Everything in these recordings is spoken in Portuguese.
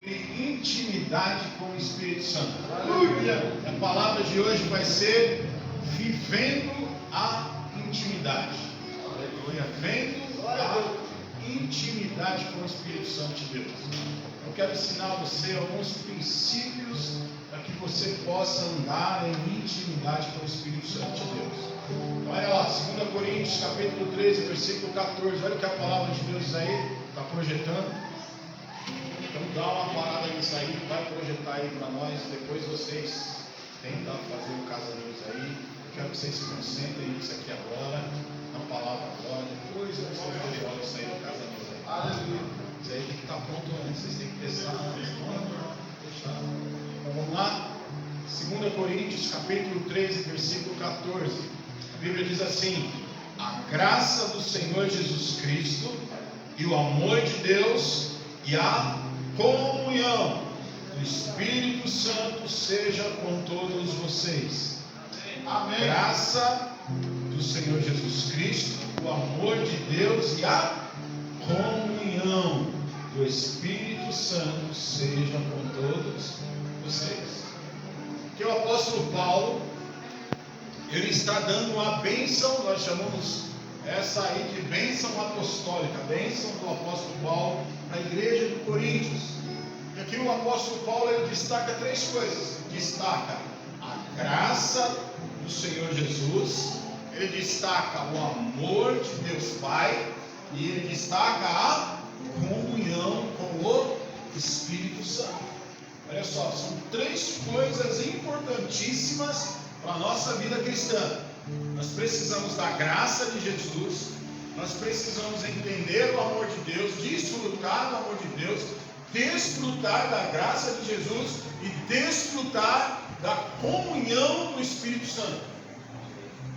Intimidade com o Espírito Santo. Aleluia! A palavra de hoje vai ser vivendo a intimidade. Aleluia! Vivendo a intimidade com o Espírito Santo de Deus. Eu quero ensinar a você alguns princípios para que você possa andar em intimidade com o Espírito Santo de Deus. Olha lá, 2 Coríntios capítulo 13, versículo 14. Olha o que a palavra de Deus aí está projetando. Então dá uma parada nisso aí, vai projetar aí para nós. Depois vocês tentam fazer o caso Deus aí. Eu quero que vocês se concentrem nisso aqui agora, na palavra agora. Depois vocês olham isso aí no caso Deus aí. Aleluia! Isso aí tem que estar pronto antes, vocês têm que testar antes. Fechar. Então vamos lá? 2 Coríntios capítulo 13, versículo 14. A Bíblia diz assim: a graça do Senhor Jesus Cristo e o amor de Deus e a comunhão do Espírito Santo seja com todos vocês. Amém. Graça do Senhor Jesus Cristo, o amor de Deus e a comunhão do Espírito Santo seja com todos vocês. Que o apóstolo Paulo, ele está dando uma bênção, nós chamamos essa aí de bênção apostólica, bênção do apóstolo Paulo na igreja de Coríntios. E aqui o apóstolo Paulo ele destaca três coisas. Destaca a graça do Senhor Jesus, ele destaca o amor de Deus Pai e ele destaca a comunhão com o Espírito Santo. Olha só, são três coisas importantíssimas para a nossa vida cristã. Nós precisamos da graça de Jesus, nós precisamos entender o amor de Deus, desfrutar do amor de Deus, desfrutar da graça de Jesus e desfrutar da comunhão do Espírito Santo.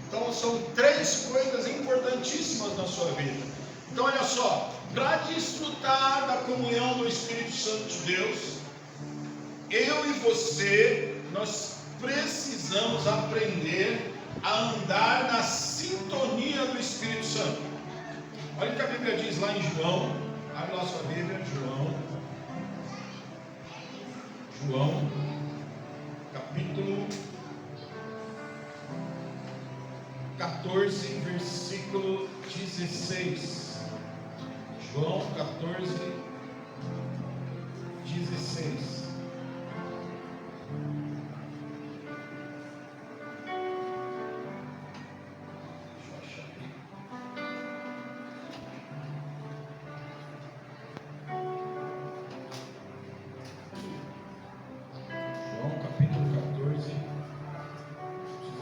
Então são três coisas importantíssimas na sua vida. Então olha só, para desfrutar da comunhão do Espírito Santo de Deus, eu e você, nós precisamos aprender a andar na sintonia do Espírito Santo. Olha o que a Bíblia diz lá em João. Abre lá sua Bíblia, João capítulo 14, versículo 16. João 14, 16.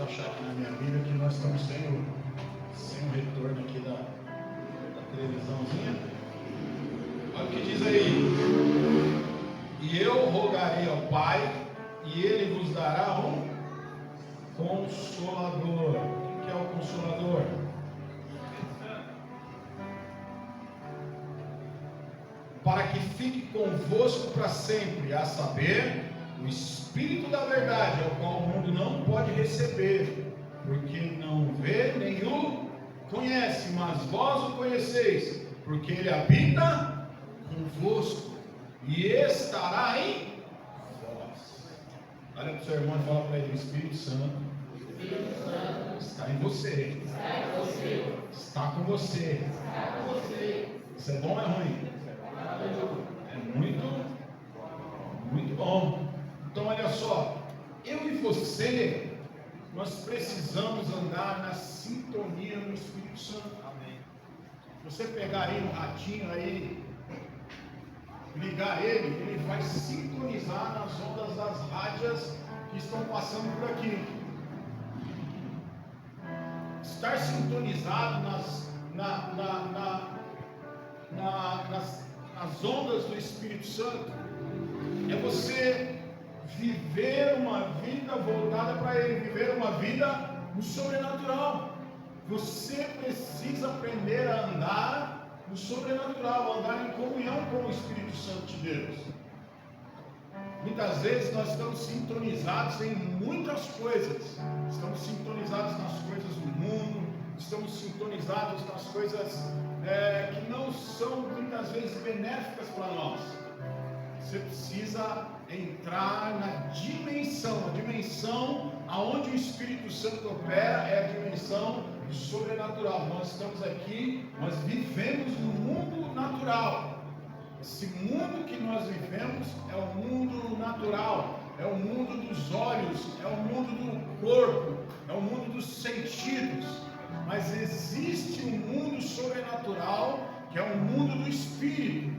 Achar aqui na minha Bíblia que nós estamos sem o retorno aqui da televisãozinha. Olha o que diz aí: e eu rogarei ao Pai e Ele vos dará um Consolador. O que é o Consolador? Para que fique convosco para sempre, a saber, o Espírito da verdade, ao qual o mundo não pode receber, porque não vê nem o conhece, mas vós o conheceis, porque ele habita convosco e estará em vós. Olha para o seu irmão e fala para ele: o Espírito Santo está em você, está com você. Isso é bom ou é ruim? É muito bom. Então olha só, eu e você, nós precisamos andar na sintonia do Espírito Santo. Amém. Você pegar aí um ratinho aí, ligar ele vai sintonizar nas ondas das rádios que estão passando por aqui. Estar sintonizado nas ondas do Espírito Santo é você viver uma vida voltada para Ele, viver uma vida no sobrenatural. Você precisa aprender a andar no sobrenatural, andar em comunhão com o Espírito Santo de Deus. Muitas vezes nós estamos sintonizados em muitas coisas, estamos sintonizados nas coisas do mundo, estamos sintonizados nas coisas que não são muitas vezes benéficas para nós. você precisa entrar na dimensão. A dimensão aonde o Espírito Santo opera é a dimensão sobrenatural. Nós estamos aqui, nós vivemos no mundo natural. Esse mundo que nós vivemos é o mundo natural, é o mundo dos olhos, é o mundo do corpo, é o mundo dos sentidos. Mas existe um mundo sobrenatural, que é o mundo do Espírito.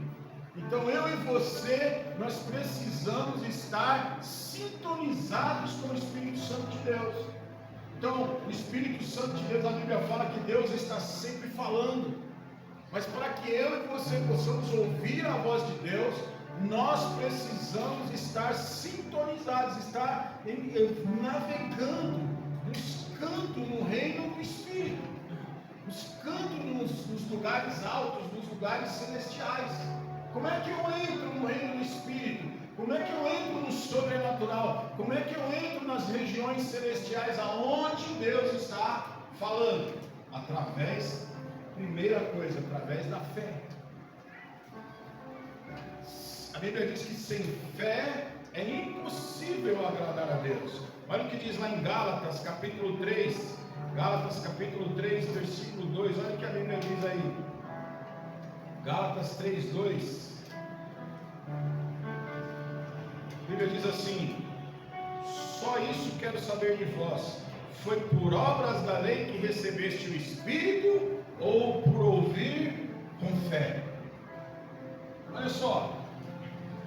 Então eu e você, nós precisamos estar sintonizados com o Espírito Santo de Deus. Então, o Espírito Santo de Deus, a Bíblia fala que Deus está sempre falando. Mas para que eu e você possamos ouvir a voz de Deus, nós precisamos estar sintonizados, estar navegando, buscando no reino do Espírito, buscando nos lugares altos, nos lugares celestiais. Como é que eu entro no reino do Espírito? Como é que eu entro no sobrenatural? Como é que eu entro nas regiões celestiais aonde Deus está falando? Primeira coisa, através da fé. A Bíblia diz que sem fé é impossível agradar a Deus. Olha o que diz lá em Gálatas, capítulo 3. Gálatas, capítulo 3, versículo 2. Olha o que a Bíblia diz aí. Gálatas 3, 2. A Bíblia diz assim: só isso quero saber de vós. Foi por obras da lei que recebeste o Espírito ou por ouvir com fé? Olha só,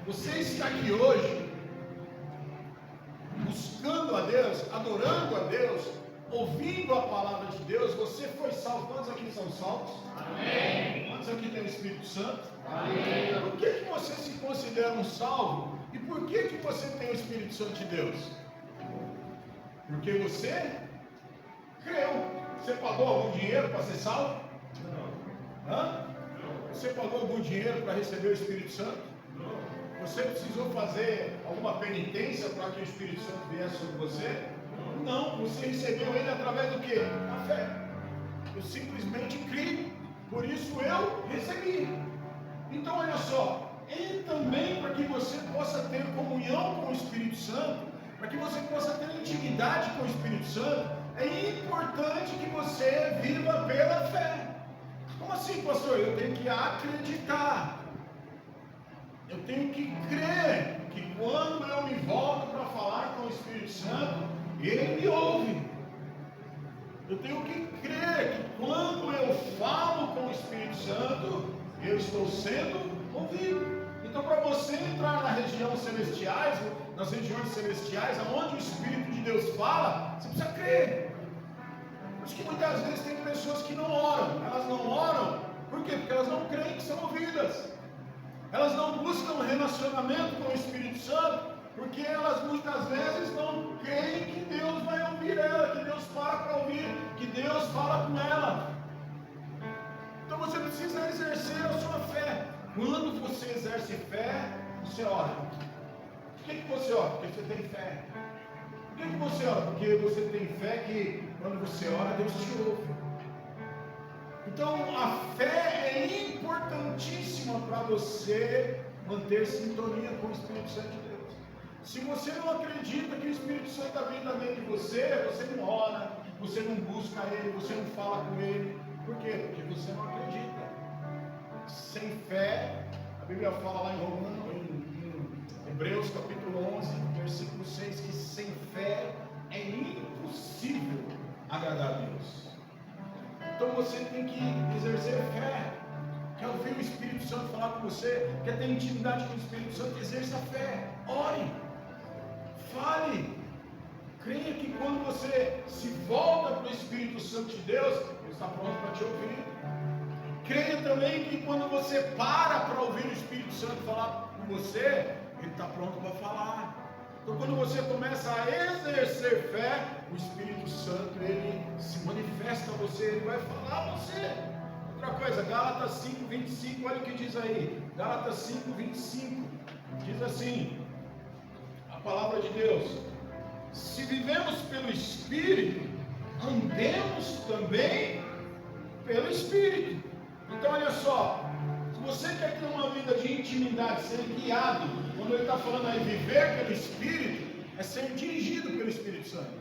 você está aqui hoje buscando a Deus, adorando a Deus, ouvindo a palavra de Deus. Você foi salvo. Quantos aqui são salvos? Amém. Quantos aqui tem o Espírito Santo? Amém. Por que você se considera um salvo? E por que você tem o Espírito Santo de Deus? Porque você creu. Você pagou algum dinheiro para ser salvo? Não. Hã? Você pagou algum dinheiro para receber o Espírito Santo? Não. Você precisou fazer alguma penitência para que o Espírito Santo viesse sobre você? Não. Você recebeu ele através do quê? Da fé. Eu simplesmente criei. Por isso eu recebi. Então olha só. E também para que você possa ter comunhão com o Espírito Santo, para que você possa ter intimidade com o Espírito Santo, é importante que você viva pela fé. Como assim, pastor? Eu tenho que acreditar. Eu tenho que crer que quando eu me volto para falar com o Espírito Santo, Ele me ouve. Eu tenho que crer que quando eu falo com o Espírito Santo, eu estou sendo ouvido. Então, para você entrar nas regiões celestiais, aonde o Espírito de Deus fala, você precisa crer. Por isso que muitas vezes tem pessoas que não oram. Elas não oram, por quê? Porque elas não creem que são ouvidas. Elas não buscam relacionamento com o Espírito Santo, porque elas muitas vezes não creem que Deus vai ouvir ela, que Deus para para ouvir, que Deus fala com ela. Então você precisa exercer a sua fé. Quando você exerce fé, você ora. Por que você ora? Porque você tem fé. Por que você ora? Porque você tem fé que quando você ora, Deus te ouve. Então a fé é importantíssima para você manter sintonia com o Espírito Santo de Deus. Se você não acredita que o Espírito Santo está vindo dentro de você, você não ora, você não busca Ele, você não fala com Ele. Por quê? Porque você não acredita. Sem fé, a Bíblia fala lá em Hebreus capítulo 11, versículo 6, que sem fé é impossível agradar a Deus. Então você tem que exercer fé. Quer ouvir o Espírito Santo falar com você? Quer ter intimidade com o Espírito Santo? Exerça fé. Ore. Fale. Creia que quando você se volta para o Espírito Santo de Deus, Ele está pronto para te ouvir. Creia também que quando você para ouvir o Espírito Santo falar com você, Ele está pronto para falar. Então quando você começa a exercer fé, o Espírito Santo, Ele se manifesta a você, Ele vai falar a você. Outra coisa, Gálatas 5, 25, olha o que diz aí. Gálatas 5, 25, diz assim, a palavra de Deus: se vivemos pelo Espírito, andemos também pelo Espírito. Então olha só, você quer ter uma vida de intimidade, ser guiado, quando ele está falando aí viver pelo Espírito, é ser dirigido pelo Espírito Santo,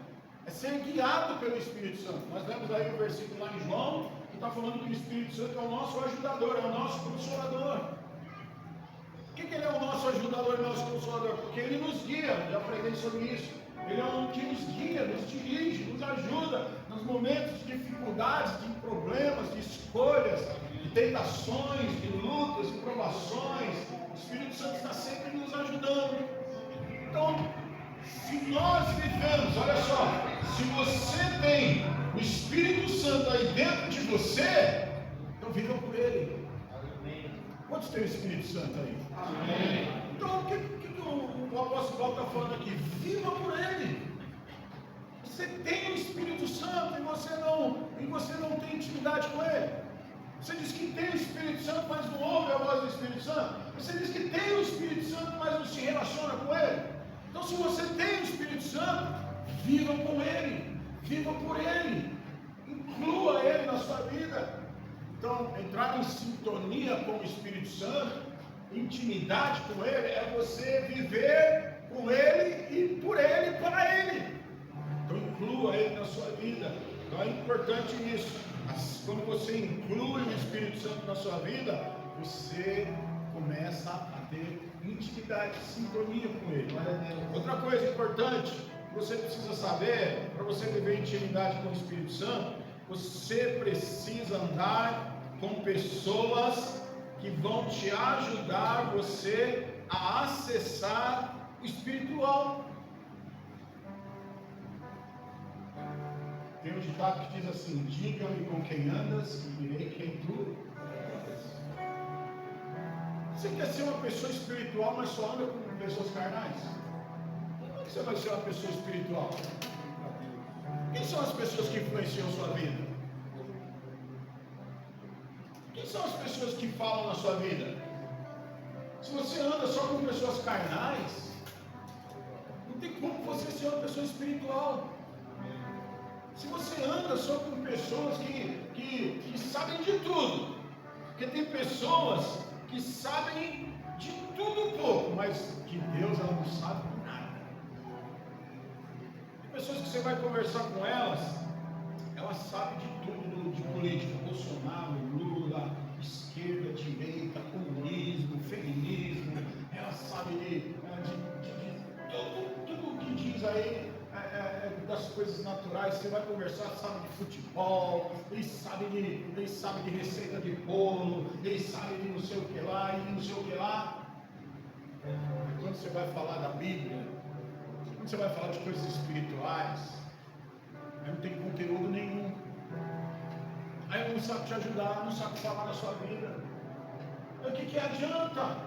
é ser guiado pelo Espírito Santo. Nós lemos aí o versículo lá em João, que está falando que o Espírito Santo é o nosso ajudador, é o nosso consolador. Por que ele é o nosso ajudador e nosso consolador? Porque ele nos guia, já falei sobre isso. Ele é um que nos guia, nos dirige, nos ajuda nos momentos de dificuldades, de problemas, de escolhas, de tentações, de lutas, de provações. O Espírito Santo está sempre nos ajudando. Então, se nós vivemos, olha só, se você tem o Espírito Santo aí dentro de você, então viva por ele. Quantos tem o Espírito Santo aí? Amém. Então, o que o apóstolo Paulo está falando aqui? Viva por ele. Você tem o Espírito Santo e você não tem intimidade com ele. Você diz que tem o Espírito Santo, mas não ouve a voz do Espírito Santo. Você diz que tem o Espírito Santo, mas não se relaciona com ele. Então, se você tem o Espírito Santo, viva com ele, viva por ele, inclua ele na sua vida. Então, entrar em sintonia com o Espírito Santo, intimidade com ele, é você viver com ele e por ele, para ele. Então, inclua ele na sua vida. Então, é importante isso. Quando você inclui o Espírito Santo na sua vida, você começa a ter intimidade, sintonia com ele. Outra coisa importante que você precisa saber, para você viver intimidade com o Espírito Santo, você precisa andar com pessoas que vão te ajudar você a acessar o espiritual. Tem um ditado que diz assim: diga-me com quem andas e direi quem tu és. Você quer ser uma pessoa espiritual, mas só anda com pessoas carnais? Como é que você vai ser uma pessoa espiritual? Quem são as pessoas que influenciam a sua vida? Quem são as pessoas que falam na sua vida? Se você anda só com pessoas carnais, não tem como você ser uma pessoa espiritual. Se você anda só com pessoas que sabem de tudo, porque tem pessoas que sabem de tudo um pouco, mas de Deus ela não sabe nada. Tem pessoas que você vai conversar com elas sabem de tudo, de política, Bolsonaro, Lula, esquerda, direita, comunismo, feminismo, ela sabe de tudo que diz aí, das coisas naturais. Você vai conversar, sabe de futebol, ele sabe de receita de bolo, ele sabe de não sei o que lá, e não sei o que lá. Quando você vai falar da Bíblia, quando você vai falar de coisas espirituais, aí não tem conteúdo nenhum. Aí não sabe te ajudar, não sabe falar na sua vida. O que adianta?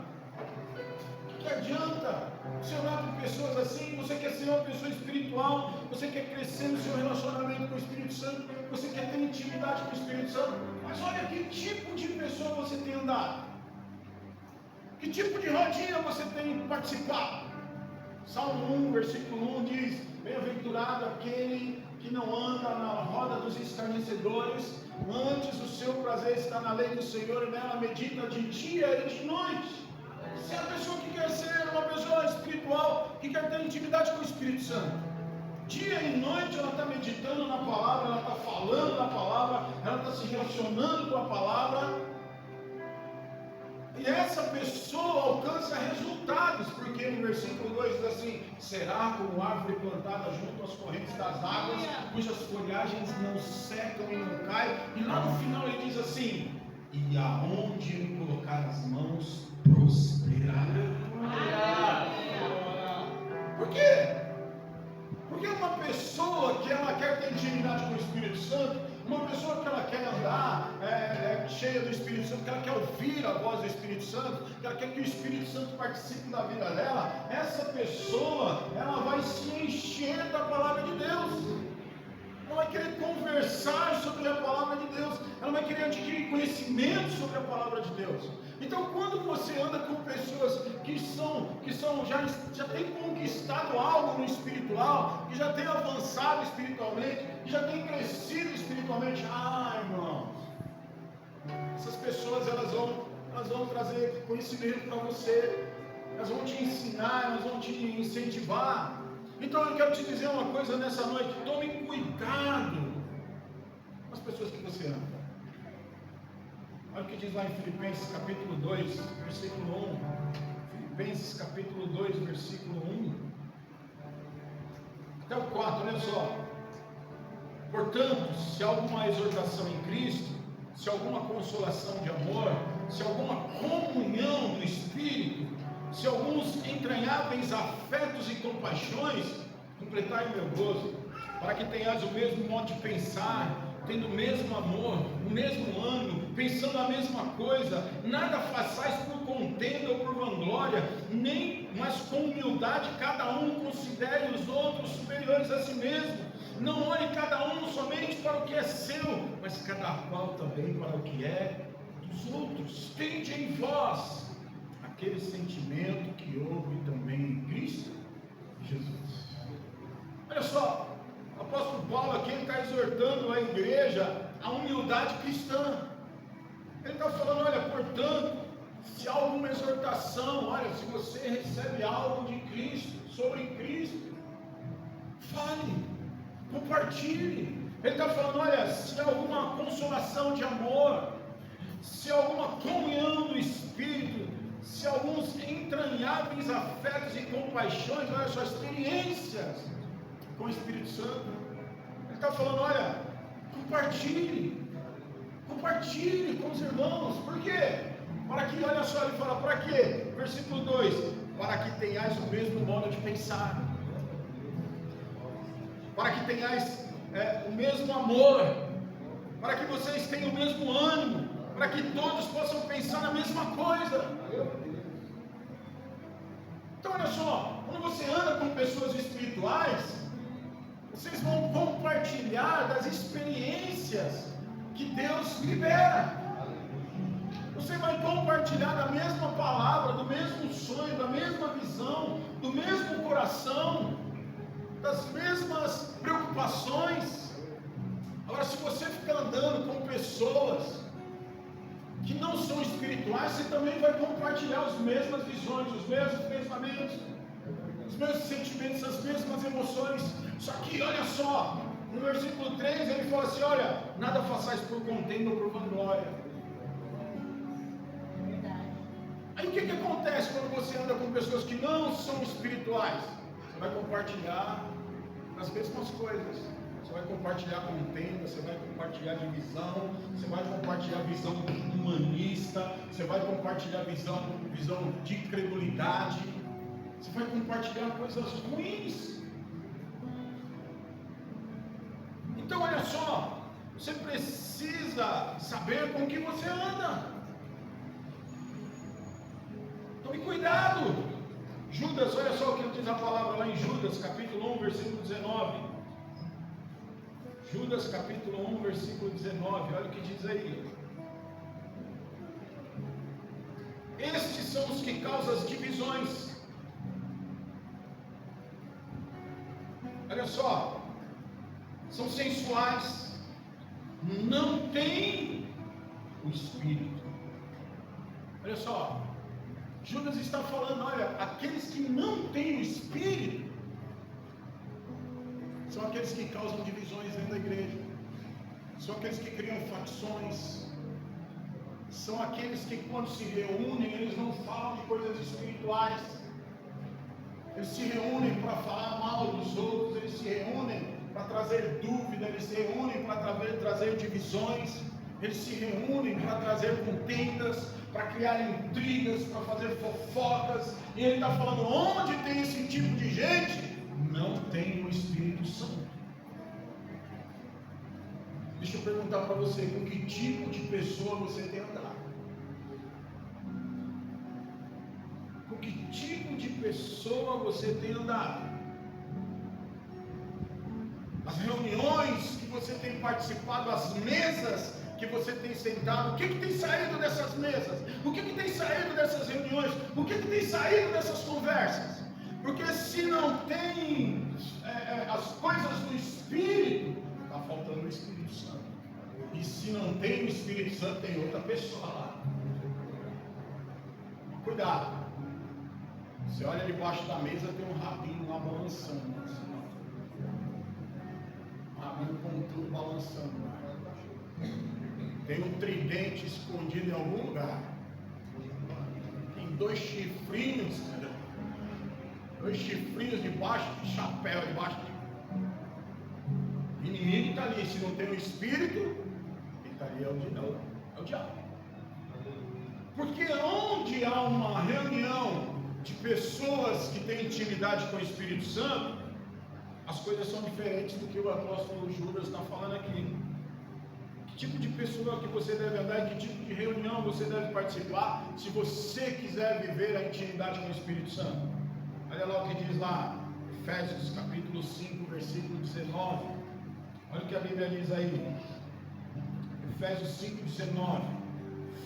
O que adianta? Você orar com pessoas assim, você quer ser uma pessoa espiritual, você quer crescer no seu relacionamento com o Espírito Santo, você quer ter intimidade com o Espírito Santo, mas olha que tipo de pessoa você tem andado, que tipo de rodinha você tem participado. Salmo 1, versículo 1 diz: bem-aventurado aquele que não anda na roda dos escarnecedores, antes o seu prazer está na lei do Senhor e nela medita de dia e de noite. Se é a pessoa que quer ser uma pessoa espiritual, que quer ter intimidade com o Espírito Santo, dia e noite ela está meditando na palavra, ela está falando na palavra, ela está se relacionando com a palavra. E essa pessoa alcança resultados, porque no versículo 2 diz assim: será como árvore plantada junto às correntes das águas, cujas folhagens não secam e não caem. E lá no final ele diz assim: e aonde ele colocar as mãos, prosperará. Por quê? Porque uma pessoa que ela quer ter intimidade com o Espírito Santo, uma pessoa que ela quer andar cheia do Espírito Santo, que ela quer ouvir a voz do Espírito Santo, que ela quer que o Espírito Santo participe da vida dela, essa pessoa, ela vai se encher da palavra de Deus. Ela vai querer conversar sobre a palavra de Deus, ela vai querer adquirir conhecimento sobre a palavra de Deus. Então, quando você anda com pessoas que já têm conquistado algo no espiritual, que já têm avançado espiritualmente, que já têm crescido espiritualmente, irmãos, essas pessoas elas elas vão trazer conhecimento para você, elas vão te ensinar, elas vão te incentivar. Então eu quero te dizer uma coisa nessa noite: tome cuidado com as pessoas que você ama. Olha o que diz lá em Filipenses capítulo 2, versículo 1. Filipenses capítulo 2, versículo 1 até o 4, olha só. Portanto, se há alguma exortação em Cristo, se há alguma consolação de amor, se há alguma comunhão do Espírito, se há alguns entranháveis afetos e compaixões, completai o meu gozo, para que tenhais o mesmo modo de pensar, tendo o mesmo amor, o mesmo ânimo, pensando a mesma coisa, nada façais por contenda ou por vanglória, mas com humildade cada um considere os outros superiores a si mesmo. Não olhe cada um somente para o que é seu, mas cada qual também para o que é dos outros. Tende em vós aquele sentimento que houve também em Cristo Jesus. Olha só, o apóstolo Paulo aqui está exortando a igreja à humildade cristã. Ele está falando: olha, portanto, se há alguma exortação, olha, se você recebe algo de Cristo, sobre Cristo, fale, compartilhe. Ele está falando: olha, se há alguma consolação de amor, se há alguma comunhão do Espírito, se há alguns entranháveis afetos e compaixões, olha só, experiências com o Espírito Santo. Ele está falando: olha, compartilhe com os irmãos. Por quê? Para que, olha só, ele fala, para quê? Versículo 2: para que tenhais o mesmo modo de pensar, para que tenhais o mesmo amor, para que vocês tenham o mesmo ânimo, para que todos possam pensar na mesma coisa. Então olha só, quando você anda com pessoas espirituais, vocês vão compartilhar das experiências que Deus libera. Você vai compartilhar da mesma palavra, do mesmo sonho, da mesma visão, do mesmo coração, das mesmas preocupações. Agora, se você ficar andando com pessoas que não são espirituais, você também vai compartilhar as mesmas visões, os mesmos pensamentos, os mesmos sentimentos, as mesmas emoções. Só que olha só, no versículo 3 ele fala assim: olha, nada façais por contenda ou por vanglória. Aí o que acontece quando você anda com pessoas que não são espirituais? Você vai compartilhar as mesmas coisas. Você vai compartilhar contenda, você vai compartilhar divisão, você vai compartilhar visão humanista, você vai compartilhar visão de incredulidade, você vai compartilhar coisas ruins. Então olha só, você precisa saber com que você anda. Tome cuidado. Judas, olha só o que diz a palavra lá em Judas, capítulo 1, versículo 19. Judas, capítulo 1, versículo 19. Olha o que diz aí. Estes são os que causam as divisões. Olha só. São sensuais. Não têm o Espírito. Olha só. Judas está falando: olha, aqueles que não têm o Espírito são aqueles que causam divisões dentro da igreja, são aqueles que criam facções, são aqueles que, quando se reúnem, eles não falam de coisas espirituais, eles se reúnem para falar mal dos outros, eles se reúnem para trazer dúvida, eles se reúnem para trazer divisões, eles se reúnem para trazer contendas, para criar intrigas, para fazer fofocas. E ele está falando: onde tem esse tipo de gente, não tem o Espírito Santo. Deixa eu perguntar para você: com que tipo de pessoa você tem andado? Com que tipo de pessoa você tem andado? As reuniões que você tem participado, as mesas que você tem sentado, o que tem saído dessas mesas? O que tem saído dessas reuniões? O que tem saído dessas conversas? Porque se não tem as coisas do Espírito, está faltando o Espírito Santo. E se não tem o Espírito Santo, tem outra pessoa lá. Cuidado. Você olha debaixo da mesa, tem um rabinho lá balançando. Um rabinho com tudo balançando. Tem um tridente escondido em algum lugar. Tem dois chifrinhos debaixo de chapéu, debaixo de... O inimigo está ali. Se não tem o espírito, ele está ali, é o diabo. Porque onde há uma reunião de pessoas que têm intimidade com o Espírito Santo, as coisas são diferentes do que o apóstolo Judas está falando aqui. Que tipo de pessoa que você deve andar, que tipo de reunião você deve participar, se você quiser viver a intimidade com o Espírito Santo? Olha lá o que diz lá, Efésios capítulo 5, versículo 19. Olha o que a Bíblia diz aí. Efésios 5, 19.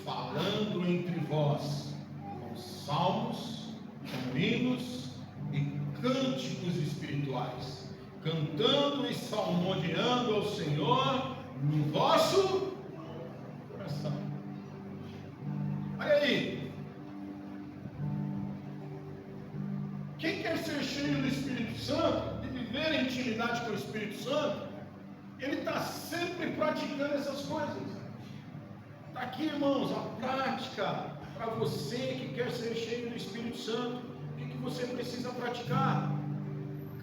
Falando entre vós com salmos, com hinos e cânticos espirituais, cantando e salmodiando ao Senhor no vosso coração. Olha aí. Quem quer ser cheio do Espírito Santo e viver em intimidade com o Espírito Santo, ele está sempre praticando essas coisas. Está aqui, irmãos, a prática para você que quer ser cheio do Espírito Santo. O que você precisa praticar?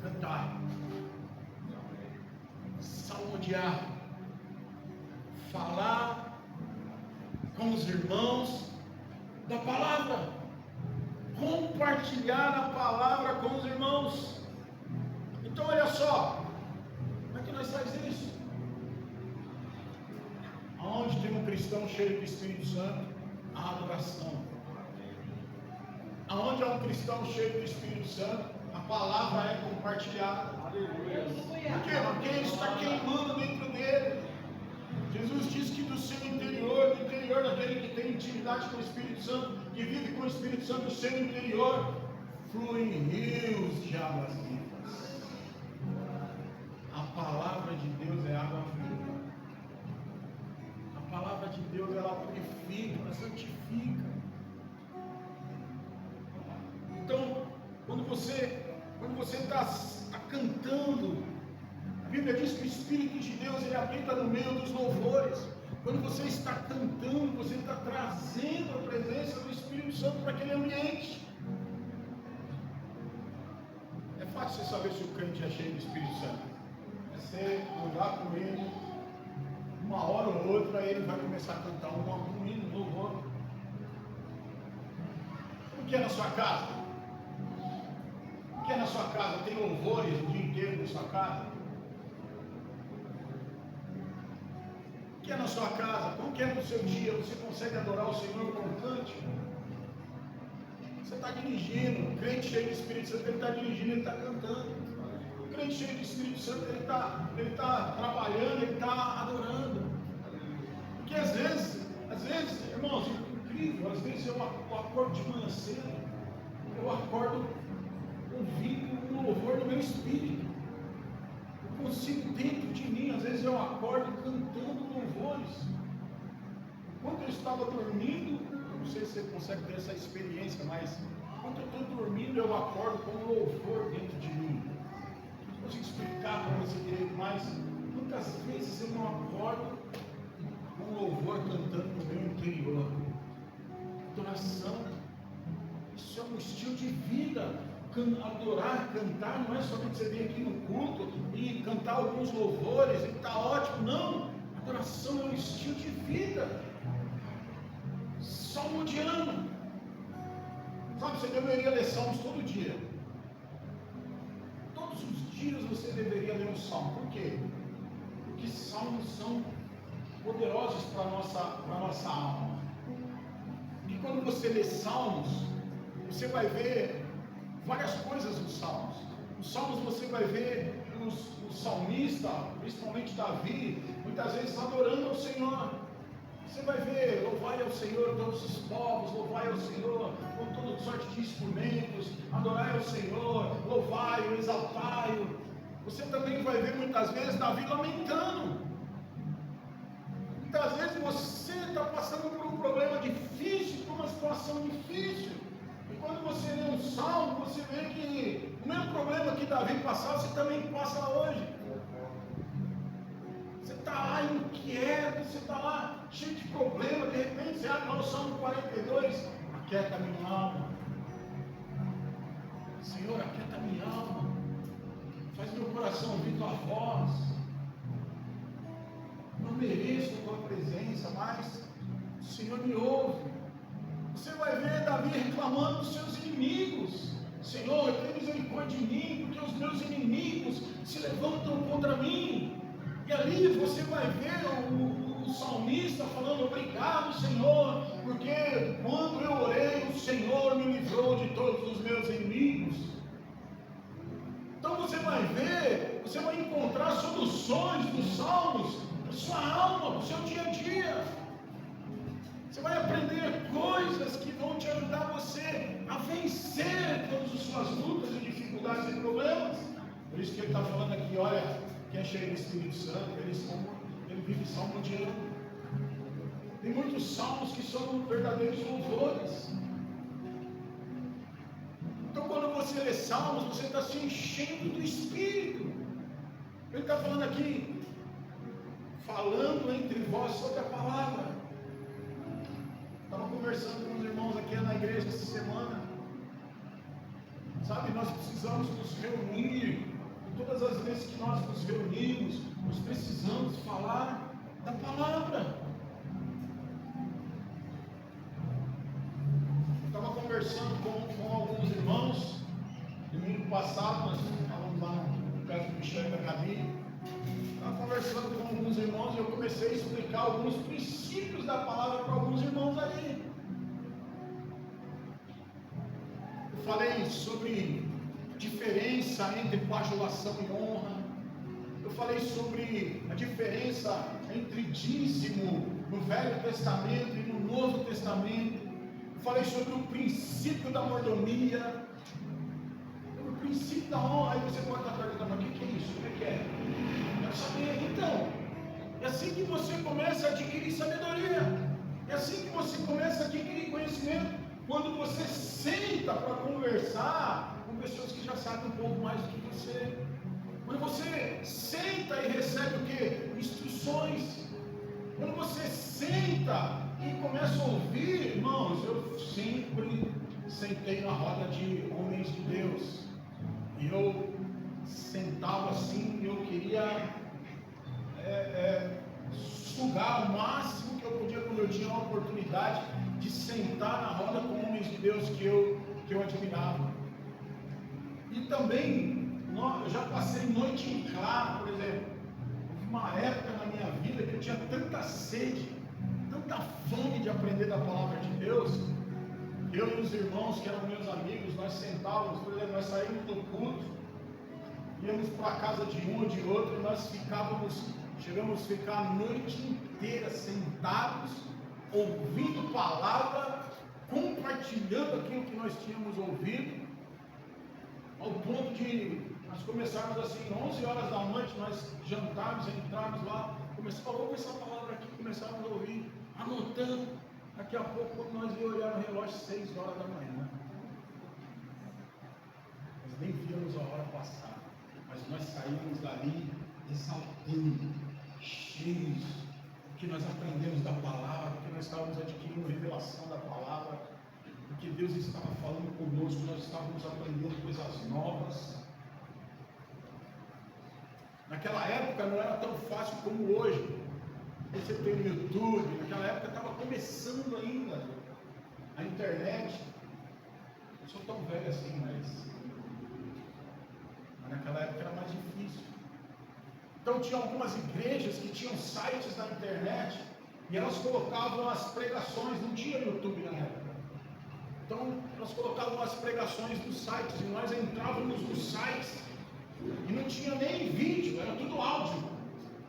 Cantar, salmodiar, falar com os irmãos da palavra, compartilhar a palavra com os irmãos. Então olha só, como é que nós fazemos isso? Onde tem um cristão cheio do Espírito Santo, a adoração. Aonde há um cristão cheio do Espírito Santo, a palavra é compartilhada. Aleluia. Por quê? Porque ele está queimando dentro dele. Jesus diz que do seu interior, do interior daquele que tem intimidade com o Espírito Santo, que vive com o Espírito Santo, do seu interior, fluem rios de águas vivas. A palavra de Deus é água viva. A palavra de Deus, ela purifica, ela santifica. Então, quando você está cantando, a Bíblia diz que o Espírito de Deus, ele habita no meio dos louvores. Quando você está cantando, você está trazendo a presença do Espírito Santo para aquele ambiente. É fácil você saber se o crente é cheio do Espírito Santo. É você olhar com ele, uma hora ou outra, ele vai começar a cantar um hino, um louvor. O que é na sua casa? O que é na sua casa? Tem louvores o dia inteiro na sua casa? O que é na sua casa? Como que é no seu dia? Você consegue adorar o Senhor com um cântico? Você está dirigindo, o crente cheio do Espírito Santo, ele está dirigindo, ele está cantando. O crente cheio do Espírito Santo, ele está trabalhando, ele está adorando. Porque às vezes, irmãos, é incrível, às vezes eu acordo de manhã cedo, eu acordo ouvindo um louvor no meu espírito. Eu consigo dentro de mim, às vezes eu acordo cantando louvores. Enquanto eu estava dormindo, eu não sei se você consegue ter essa experiência, mas enquanto eu estou dormindo, eu acordo com um louvor dentro de mim. Não consigo explicar para você direito, mas muitas vezes eu não acordo com um louvor cantando no meu interior. Adoração, isso é um estilo de vida. Adorar, cantar, não é somente você vir aqui no culto e cantar alguns louvores e está ótimo, não. Adoração é um estilo de vida. Salmodiando. Sabe, você deveria ler salmos todo dia. Todos os dias você deveria ler um salmo. Por quê? Porque salmos são poderosos para a nossa alma. E quando você lê salmos, você vai ver várias coisas nos salmos. Nos salmos você vai ver o salmista, principalmente Davi, muitas vezes adorando ao Senhor. Você vai ver, louvai ao Senhor todos os povos, louvai ao Senhor com toda sorte de instrumentos, adorai ao Senhor, louvai-o, exaltai-o. Você também vai ver muitas vezes Davi lamentando. Muitas vezes você está passando por um problema difícil, por uma situação difícil. quando você lê um salmo, você vê que o mesmo problema que Davi passava, você também passa hoje. Você está lá inquieto, você está lá cheio de problema, de repente você abre lá o Salmo 42, aquieta minha alma. Senhor, aquieta minha alma, faz meu coração ouvir tua voz. Não mereço a tua presença, mas o Senhor me ouve. Você vai ver Davi reclamando dos seus inimigos. Senhor, tenha misericórdia de mim, porque os meus inimigos se levantam contra mim. E ali você vai ver o salmista falando: obrigado, Senhor, porque quando eu orei, o Senhor me livrou de todos os meus inimigos. Então você vai ver, você vai encontrar soluções dos salmos para sua alma, para o seu dia a dia. Você vai aprender coisas que vão te ajudar você a vencer todas as suas lutas e dificuldades e problemas. Por isso que ele está falando aqui, olha, quem é cheio do Espírito Santo, ele vive salmodiando. Tem muitos salmos que são verdadeiros louvores. Então quando você lê salmos, você está se enchendo do Espírito. Ele está falando aqui, falando entre vós sobre a palavra. Estava conversando com os irmãos aqui na igreja essa semana. Sabe, nós precisamos nos reunir. E todas as vezes que nós nos reunimos, nós precisamos falar da palavra. Eu estava conversando com alguns irmãos. Domingo passado, nós estávamos lá no caso do Michel e da Gabi. Estava conversando com alguns irmãos e eu comecei a explicar alguns princípios da palavra para alguns irmãos ali. Eu falei sobre diferença entre bajulação e honra. Eu falei sobre a diferença entre dízimo no Velho Testamento e no Novo Testamento. Eu falei sobre o princípio da mordomia, sobre o princípio da honra. Aí você pode estar perguntando: mas o que é isso? O que é? Quero saber. Então, é assim que você começa a adquirir sabedoria. É assim que você começa a adquirir conhecimento. Quando você senta para conversar com pessoas que já sabem um pouco mais do que você. Quando você senta e recebe o quê? Instruções. Quando você senta e começa a ouvir, irmãos, eu sempre sentei na roda de homens de Deus. E eu sentava assim e eu queria sugar o máximo que eu podia quando eu tinha a oportunidade de sentar na roda com homens de Deus que eu admirava. E também, eu já passei noite em claro, por exemplo. Houve uma época na minha vida que eu tinha tanta sede, tanta fome de aprender da palavra de Deus. Eu e os irmãos que eram meus amigos, nós sentávamos, por exemplo, nós saímos do culto, íamos para a casa de um ou de outro, e nós chegamos a ficar a noite inteira sentados, ouvindo palavra, compartilhando aquilo que nós tínhamos ouvido, ao ponto de nós começarmos assim, 11 horas da noite, nós jantarmos, entrarmos lá, começamos a ouvir essa palavra aqui, começarmos a ouvir, anotando. Daqui a pouco, quando nós íamos olhar no relógio, 6 horas da manhã, nós nem víamos a hora passar, mas nós saímos dali exaltando, cheios do que nós aprendemos da palavra, porque nós estávamos adquirindo revelação da palavra, porque Deus estava falando conosco, nós estávamos aprendendo coisas novas. Naquela época não era tão fácil como hoje. Você tem o YouTube, naquela época estava começando ainda a internet. Eu sou tão velho assim, mas naquela época era mais difícil. Então tinha algumas igrejas que tinham sites na internet e elas colocavam as pregações, não tinha YouTube na época. Então elas colocavam as pregações nos sites e nós entrávamos nos sites e não tinha nem vídeo, era tudo áudio.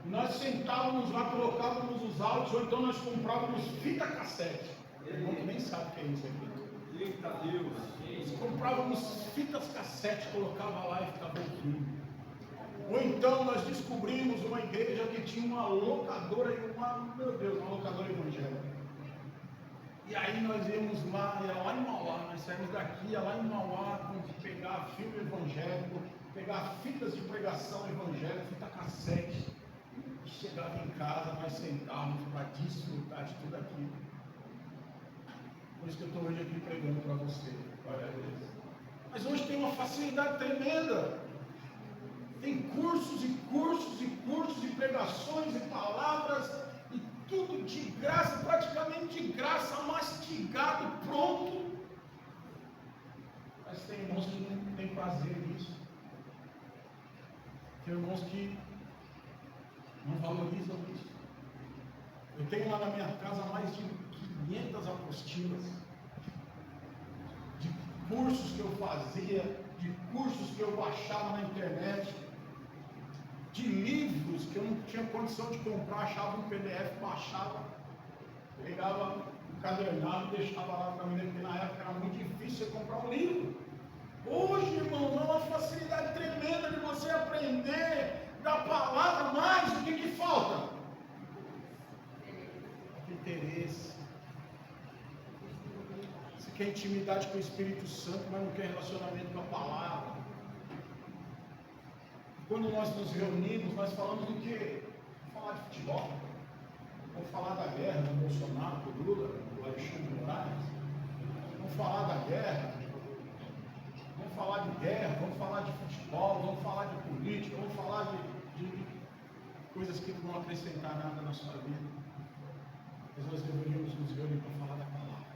Nós sentávamos lá, colocávamos os áudios, ou então nós comprávamos fita cassete. Irmão que nem sabe o que é isso aqui. Eita Deus! Nós comprávamos fitas cassete, colocava lá e ficava ouvindo. Ou então nós descobrimos uma igreja que tinha uma locadora e uma locadora evangélica. E aí nós íamos lá, ia lá em Mauá, nós saímos daqui, ia lá em Mauá, pegar filme evangélico, pegar fitas de pregação evangélica, fita cassete, e chegava em casa, nós sentávamos para desfrutar de tudo aquilo. Por isso que eu estou hoje aqui pregando para você. Glória a Deus. Mas hoje tem uma facilidade tremenda. Tem cursos e cursos e cursos e pregações e palavras e tudo de graça, praticamente de graça, mastigado, pronto. Mas tem irmãos que não têm prazer nisso. Tem irmãos que não valorizam isso. Eu tenho lá na minha casa mais de 500 apostilas de cursos que eu fazia, de cursos que eu baixava na internet, de livros que eu não tinha condição de comprar, achava um PDF, baixava, pegava um cadernado e deixava lá para mim, porque na época era muito difícil você comprar um livro. Hoje, irmão, é uma facilidade tremenda de você aprender da palavra, mas o que falta? Interesse. Você quer intimidade com o Espírito Santo, mas não quer relacionamento com a palavra. Quando nós nos reunimos, nós falamos do quê? Vamos falar de futebol, vamos falar da guerra do Bolsonaro, do Lula, do Alexandre de Moraes, vamos falar da guerra, vamos falar de guerra, vamos falar de futebol, vamos falar de política, vamos falar de coisas que não vão acrescentar nada na sua vida. Mas nós deveríamos nos reunir para falar da palavra.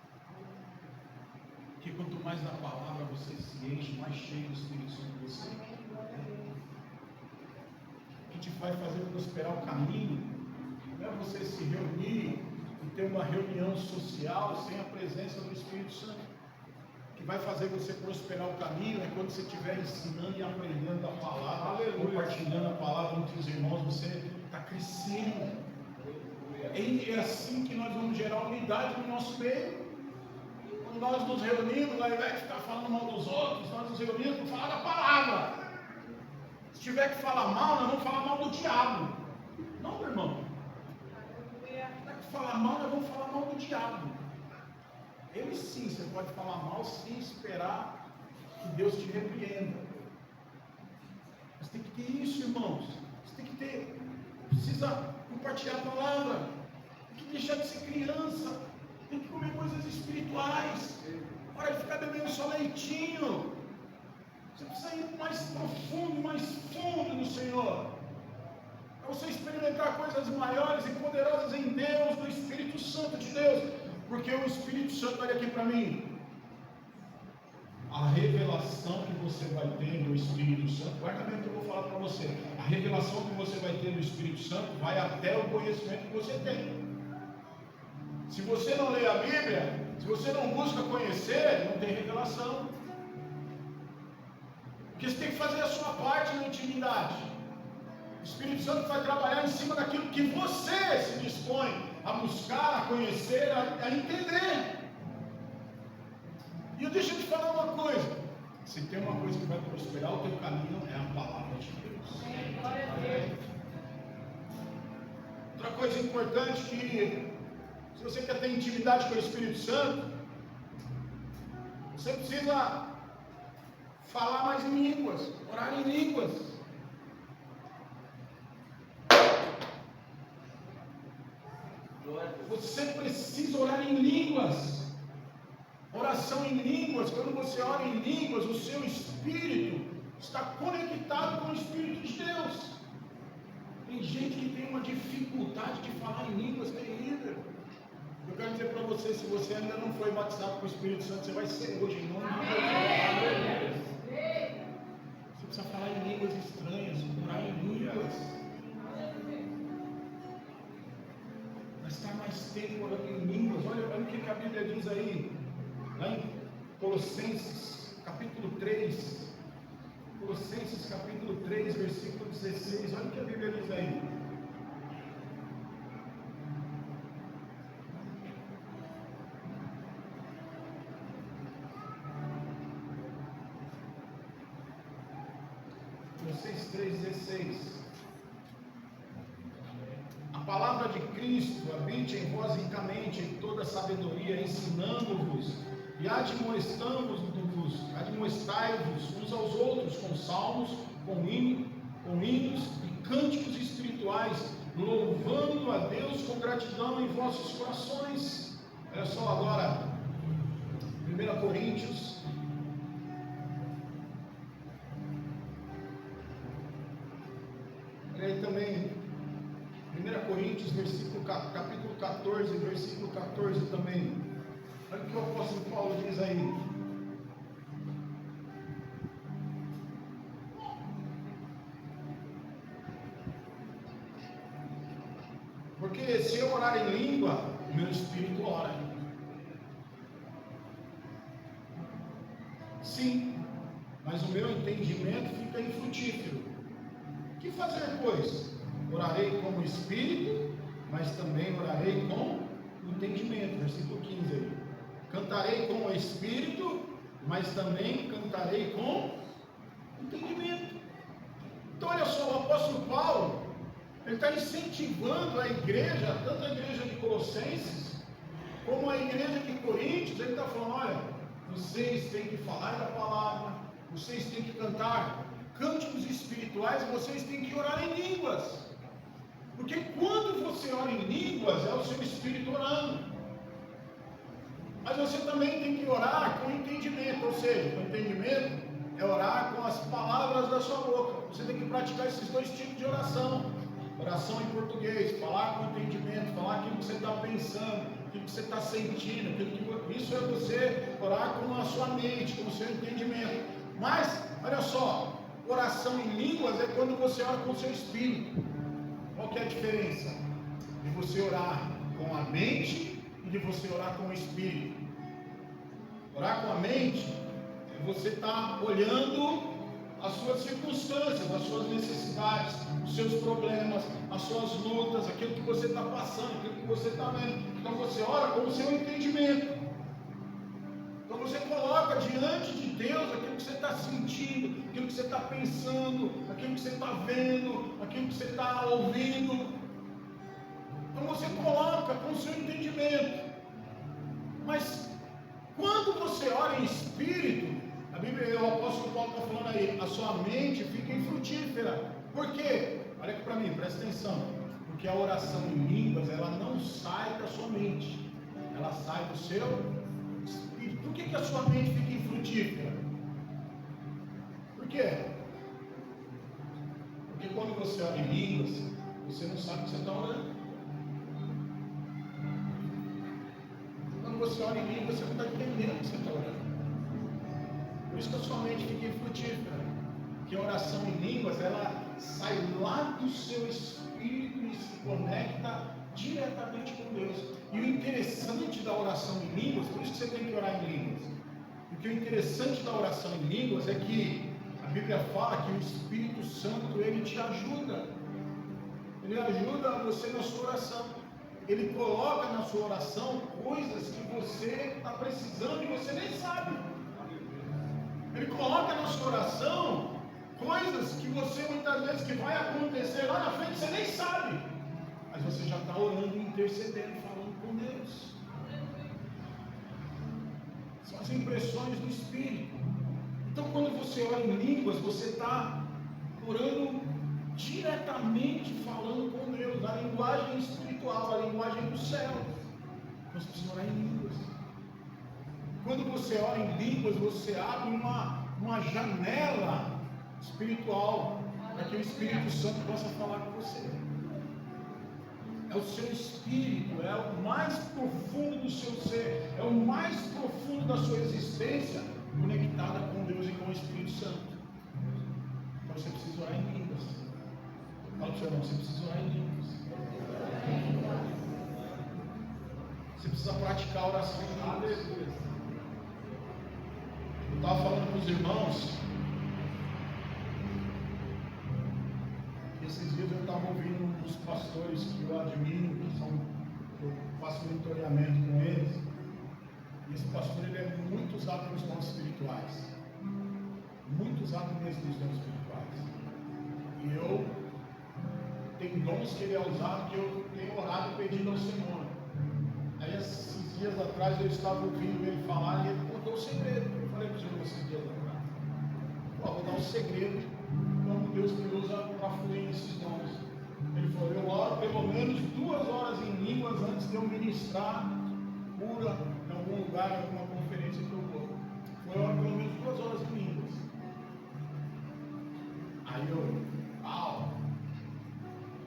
Porque quanto mais da palavra você se enche, mais cheio do Espírito Santo você é. O que te vai fazer prosperar o caminho não é você se reunir e ter uma reunião social sem a presença do Espírito Santo. O que vai fazer você prosperar o caminho é quando você estiver ensinando e aprendendo a palavra, compartilhando a palavra entre os irmãos, você está crescendo. É assim que nós vamos gerar unidade no nosso meio. Quando nós nos reunimos, ao invés de ficar falando mal dos outros, nós nos reunimos para falar da palavra. Se tiver que falar mal, nós vamos falar mal do diabo. Não, meu irmão. Se tiver que falar mal, nós vamos falar mal do diabo. Ele sim, você pode falar mal sem esperar que Deus te repreenda. Mas tem que ter isso, irmãos. Você tem que ter. Precisa compartilhar a palavra. Tem que deixar de ser criança. Tem que comer coisas espirituais. Para de ficar bebendo só leitinho. Você precisa ir mais profundo, mais fundo no Senhor. Para você experimentar coisas maiores e poderosas em Deus, no Espírito Santo de Deus. Porque o Espírito Santo, olha aqui para mim. A revelação que você vai ter do Espírito Santo, guarda bem o que eu vou falar para você. A revelação que você vai ter do Espírito Santo vai até o conhecimento que você tem. Se você não lê a Bíblia, se você não busca conhecer, não tem revelação. Porque você tem que fazer a sua parte na intimidade. O Espírito Santo vai trabalhar em cima daquilo que você se dispõe a buscar, a conhecer, a entender. E deixa eu te falar uma coisa. Se tem uma coisa que vai prosperar o teu caminho, é a palavra de Deus. Outra coisa importante que, se você quer ter intimidade com o Espírito Santo, você precisa falar mais em línguas, orar em línguas. Você precisa orar em línguas. Oração em línguas, quando você ora em línguas, o seu espírito está conectado com o Espírito de Deus. Tem gente que tem uma dificuldade de falar em línguas terrível. Eu quero dizer para você, se você ainda não foi batizado com o Espírito Santo, você vai ser hoje, em nome de Deus. Você precisa falar em línguas estranhas, orar em línguas. Gastar mais tempo orando em línguas. Olha o que a Bíblia diz aí. Lá em Colossenses, capítulo 3, Colossenses, capítulo 3, versículo 16, olha o que a Bíblia diz aí. Colossenses 3,16. A palavra de Cristo habite em vós ricamente em toda sabedoria, ensinando-vos e admoestai-vos uns aos outros com salmos, com hinos e cânticos espirituais, louvando a Deus com gratidão em vossos corações. Olha só agora, 1 Coríntios. Olha aí também, 1 Coríntios, capítulo 14, versículo 14 também. Olha o que o apóstolo Paulo diz aí. Porque se eu orar em língua, o meu espírito ora. Sim, mas o meu entendimento fica infrutífero. Que fazer, pois? Orarei com o espírito, mas também orarei com o entendimento. Versículo 15 aí. Cantarei com o espírito, mas também cantarei com entendimento. Então olha só, o apóstolo Paulo, ele está incentivando a igreja, tanto a igreja de Colossenses, como a igreja de Coríntios. Ele está falando, olha, vocês têm que falar da palavra, vocês têm que cantar cânticos espirituais, e vocês têm que orar em línguas. Porque quando você ora em línguas, é o seu espírito orando. Mas você também tem que orar com entendimento, ou seja, com entendimento é orar com as palavras da sua boca. Você tem que praticar esses dois tipos de oração. Oração em português, falar com entendimento, falar aquilo que você está pensando, aquilo que você está sentindo, isso é você orar com a sua mente, com o seu entendimento. Mas, olha só, oração em línguas é quando você ora com o seu espírito. Qual que é a diferença de você orar com a mente e de você orar com o espírito? Orar com a mente é você estar olhando as suas circunstâncias, as suas necessidades, os seus problemas, as suas lutas, aquilo que você está passando, aquilo que você está vendo. Então você ora com o seu entendimento. Então você coloca diante de Deus aquilo que você está sentindo, aquilo que você está pensando, aquilo que você está vendo, aquilo que você está ouvindo. Então você coloca com o seu entendimento. Mas quando você ora em espírito, a Bíblia, o apóstolo Paulo está falando aí, a sua mente fica infrutífera. Por quê? Olha aqui para mim, presta atenção. Porque a oração em línguas, ela não sai da sua mente, ela sai do seu espírito. Por que a sua mente fica infrutífera? Por quê? Porque quando você ora em línguas, você não sabe o que você está orando. Quando você ora em línguas, você não está entendendo o que você está orando. Por isso que a sua mente fica infrutífera. Porque a oração em línguas, ela sai lá do seu espírito e se conecta diretamente com Deus. E o interessante da oração em línguas, por isso que você tem que orar em línguas. Porque o interessante da oração em línguas é que a Bíblia fala que o Espírito Santo, ele te ajuda. Ele ajuda você na sua oração. Ele coloca na sua oração coisas que você está precisando e você nem sabe. Ele coloca na sua oração coisas que você muitas vezes que vai acontecer lá na frente, você nem sabe. Mas você já está orando, intercedendo, falando com Deus. São as impressões do Espírito. Então quando você ora em línguas, você está orando diretamente falando com Deus, a linguagem espiritual, a linguagem do céu. Nós precisamos orar em línguas. Quando você ora em línguas, você abre uma janela espiritual para que o Espírito Santo possa falar com você. É o seu espírito, é o mais profundo do seu ser, é o mais profundo da sua existência, conectada com Deus e com o Espírito Santo. Então você precisa orar em línguas. Fala para o seu irmão, você precisa orar em línguas. Você precisa praticar a oração em línguas. Eu estava falando com os irmãos, esses dias eu estava ouvindo um dos pastores que eu admiro, eu faço mentoreamento com eles, e esse pastor ele é muito usado nos dons espirituais, muito usado mesmo nos dons espirituais, e eu tem dons que ele é usado que eu tenho orado e pedido ao Senhor. Aí esses dias atrás eu estava ouvindo ele falar e ele contou o segredo. Eu falei para o Senhor esses dias atrás. Vou dar um segredo como Deus me usa para fluir nesses dons. Ele falou, eu oro pelo menos 2 horas em línguas antes de eu ministrar cura em algum lugar, em alguma conferência que eu vou. Eu oro pelo menos 2 horas em línguas. Aí eu,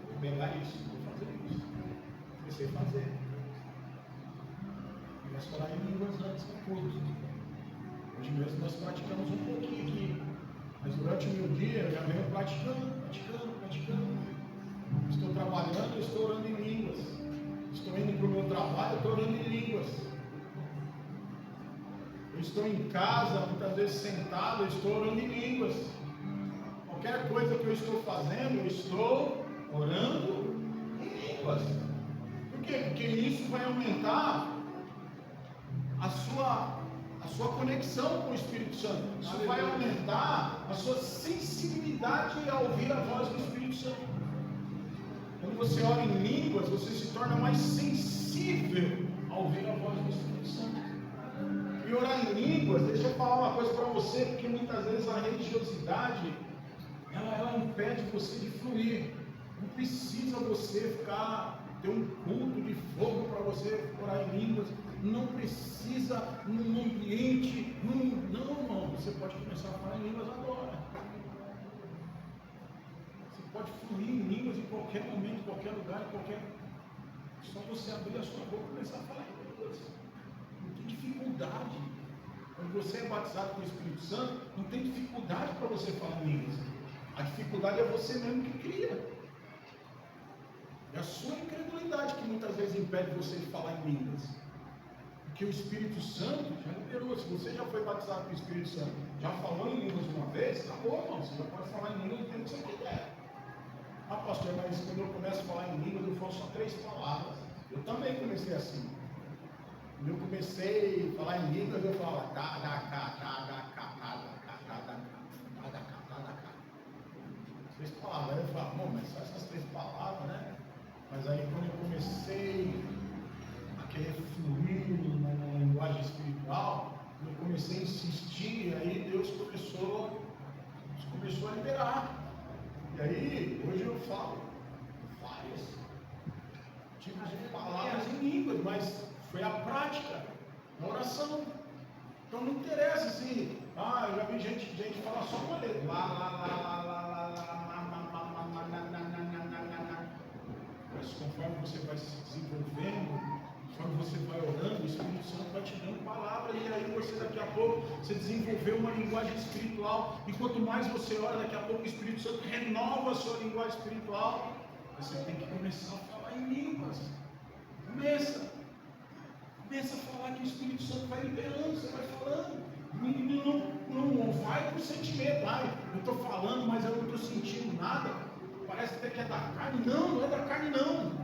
vou pegar isso, vou fazer isso. Comecei a fazer. Comecei a falar em línguas antes do culto. Hoje mesmo nós praticamos um pouquinho aqui. Mas durante o meu dia eu já venho praticando. Estou trabalhando, eu estou orando em línguas. Estou indo para o meu trabalho, eu estou orando em línguas. Eu estou em casa, muitas vezes sentado, eu estou orando em línguas. Qualquer coisa que eu estou fazendo, eu estou orando em línguas. Por quê? Porque isso vai aumentar a sua conexão com o Espírito Santo. Isso vai aumentar a sua sensibilidade a ouvir a voz do Espírito Santo. Quando você ora em línguas, você se torna mais sensível a ouvir a voz do Espírito Santo. E orar em línguas, deixa eu falar uma coisa para você, porque muitas vezes a religiosidade ela impede você de fluir. Não precisa você ter um culto de fogo para você orar em línguas. Não precisa num ambiente. Não, irmão. Você pode começar a falar em línguas agora. Você pode fluir em línguas em qualquer momento, em qualquer lugar, em qualquer. Só você abrir a sua boca e começar a falar em línguas. Não tem dificuldade. Quando você é batizado com o Espírito Santo, não tem dificuldade para você falar em línguas. A dificuldade é você mesmo que cria. É a sua incredulidade que muitas vezes impede você de falar em línguas. Porque o Espírito Santo já liberou. Se você já foi batizado com o Espírito Santo, já falou em línguas uma vez, acabou, irmão. Você já pode falar em línguas o tempo que você quiser. Ah, pastor, mas quando eu começo a falar em línguas, eu falo só 3 palavras. Eu também comecei assim. Quando eu comecei a falar em línguas, eu falava 3 palavras. Aí eu falava, bom, mas só essas 3 palavras, né? Mas aí quando eu comecei a querer fluir na linguagem espiritual, eu comecei a insistir, aí Deus começou a liberar. E aí, hoje eu falo vários tipos de palavras em línguas, mas foi a prática, a oração. Então não interessa se, eu já vi gente falar só uma letra, mas conforme você vai se desenvolvendo, conforme você vai orando, o Espírito Santo vai te dando palavras, e aí você daqui a pouco, você desenvolveu uma linguagem espiritual, e quanto mais você ora, daqui a pouco o Espírito Santo renova a sua linguagem espiritual. Você tem que começar a falar em línguas. Começa a falar que o Espírito Santo vai liberando, você vai falando. Não vai por sentimento, eu estou falando, mas eu não estou sentindo nada. Parece até que é da carne. Não é da carne não.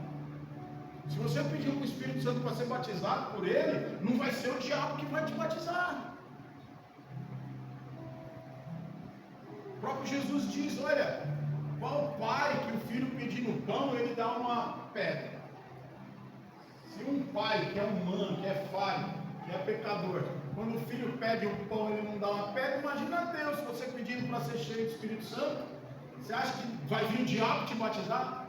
Se você pedir para o Espírito Santo para ser batizado por ele, não vai ser o diabo que vai te batizar. O próprio Jesus diz, olha, qual pai que o filho pedindo pão, ele dá uma pedra? Se um pai que é humano, que é falho, que é pecador, quando o filho pede um pão, ele não dá uma pedra, imagina Deus, você pedindo para ser cheio do Espírito Santo, você acha que vai vir o diabo te batizar?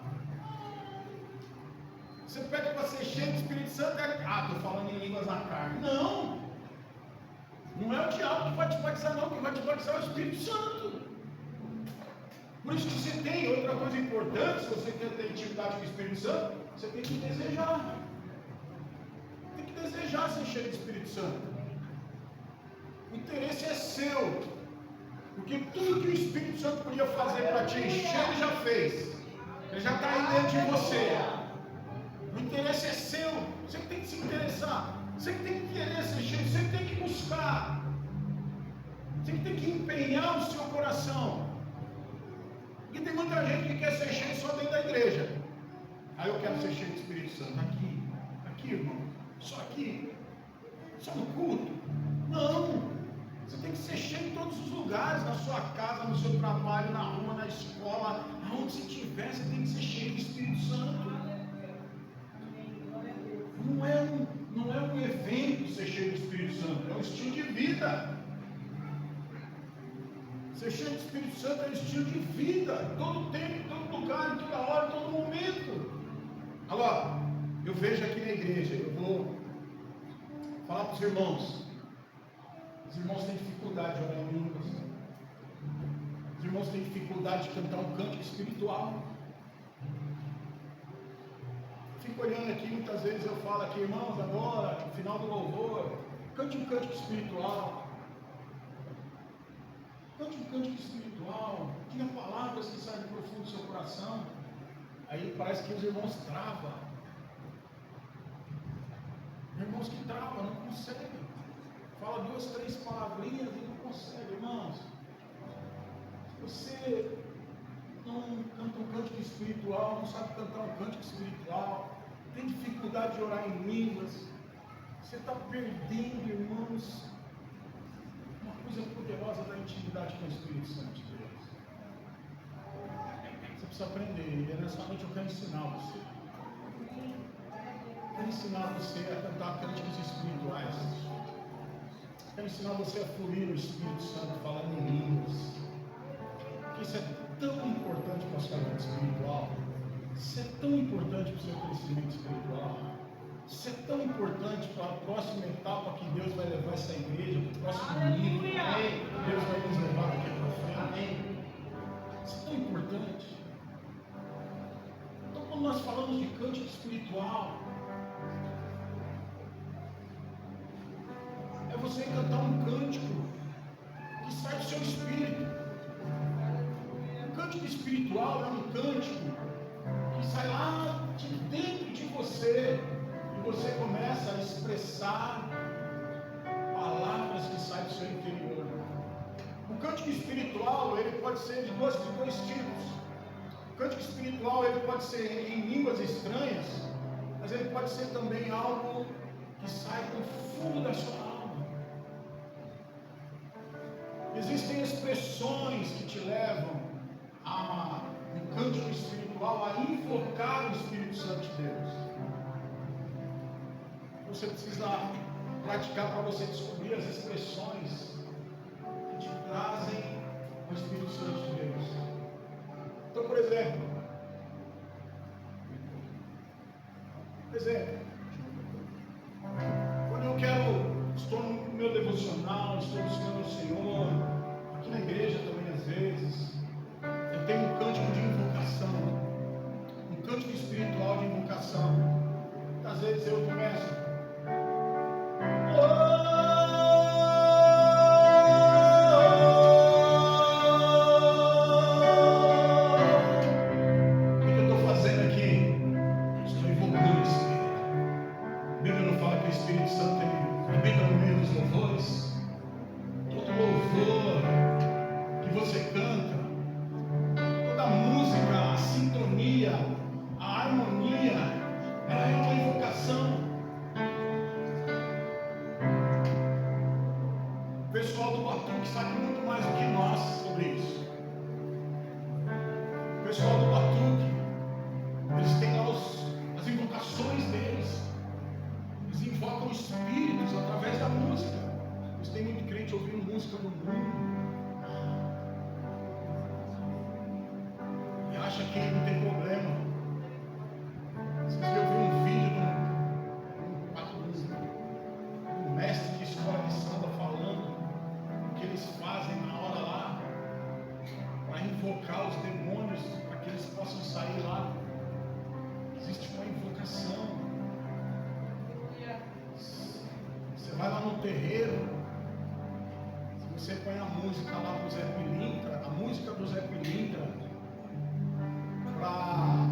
Você pede para ser cheio do Espírito Santo, estou falando em línguas na carne. Não é o diabo que vai te batizar, não, quem vai te batizar é o Espírito Santo. Por isso que você tem outra coisa importante, se você quer ter intimidade com o Espírito Santo, você tem que desejar. Tem que desejar ser cheio do Espírito Santo. O interesse é seu. Porque tudo que o Espírito Santo podia fazer para te encher, ele já fez. Ele já está aí dentro de você. O interesse é seu. Você que tem que se interessar. Você que tem que querer ser cheio. Você que tem que buscar. Você que tem que empenhar o seu coração. Porque tem muita gente que quer ser cheio só dentro da igreja. Aí eu quero ser cheio do Espírito Santo. Aqui, irmão. Só aqui. Só no culto. Não. Você tem que ser cheio em todos os lugares, na sua casa, no seu trabalho, na rua, na escola, aonde você estiver, você tem que ser cheio do Espírito Santo. Não é um evento ser cheio do Espírito Santo, é um estilo de vida. Ser cheio do Espírito Santo é um estilo de vida, todo tempo, em todo lugar, em toda hora, em todo momento. Agora, eu vejo aqui na igreja, eu vou falar para os irmãos. Os irmãos têm dificuldade de orar em línguas. Os irmãos têm dificuldade de cantar um cântico espiritual. Fico olhando aqui, muitas vezes eu falo aqui, irmãos, agora, no final do louvor, cante um cântico espiritual. Cante um cântico espiritual. Diga palavras que saem do profundo do seu coração. Aí parece que os irmãos travam. Irmãos que travam, não conseguem. Fala 2, 3 palavrinhas e não consegue, irmãos. Se você não canta um cântico espiritual, não sabe cantar um cântico espiritual, tem dificuldade de orar em línguas, você está perdendo, irmãos, uma coisa poderosa da intimidade com o Espírito Santo de Deus. Você precisa aprender, e nessa noite eu quero ensinar você. Eu quero ensinar você a cantar cânticos espirituais. Eu quero ensinar você a fluir no Espírito Santo, falando em línguas. Porque isso é tão importante para a sua vida espiritual. Isso é tão importante para o seu crescimento espiritual. Isso é tão importante para a próxima etapa que Deus vai levar essa igreja, para o próximo nível, que Deus vai nos levar daqui para frente. Isso é tão importante. Então, quando nós falamos de cântico espiritual, é você cantar um cântico que sai do seu espírito. Um cântico espiritual é um cântico que sai lá de dentro de você e você começa a expressar palavras que saem do seu interior. O cântico espiritual, ele pode ser de dois tipos. O cântico espiritual, ele pode ser em línguas estranhas, mas ele pode ser também algo que sai do fundo da sua alma. Existem expressões que te levam no cântico espiritual a invocar o Espírito Santo de Deus. Você precisa praticar para você descobrir as expressões que te trazem o Espírito Santo de Deus. Então, por exemplo, quando eu estou no meu devocional, estou buscando o Senhor, aqui na igreja também às vezes, eu tenho um cântico de invocação, um cântico espiritual de invocação. Às vezes eu começo. O que eu estou fazendo aqui? Estou invocando o Espírito. A Bíblia não fala que o Espírito Santo habita no meio dos louvores? Todo louvor que você canta, toda música, a sintonia, a harmonia, ela é uma invocação. O pessoal do Batuque sabe muito mais do que nós sobre isso. O pessoal do Batuque, eles têm lá as invocações deles. Eles invocam espíritos através da música. Eles têm muito crente ouvindo música no mundo e acha que não tem problema. Vocês já ouviram um vídeo de um mestre de escola de samba falando o que eles fazem na hora lá para invocar os demônios, para que eles possam sair lá. Existe uma invocação. Você vai lá no terreiro, se você põe a música lá do Zé Pilintra, a música do Zé Pilintra, para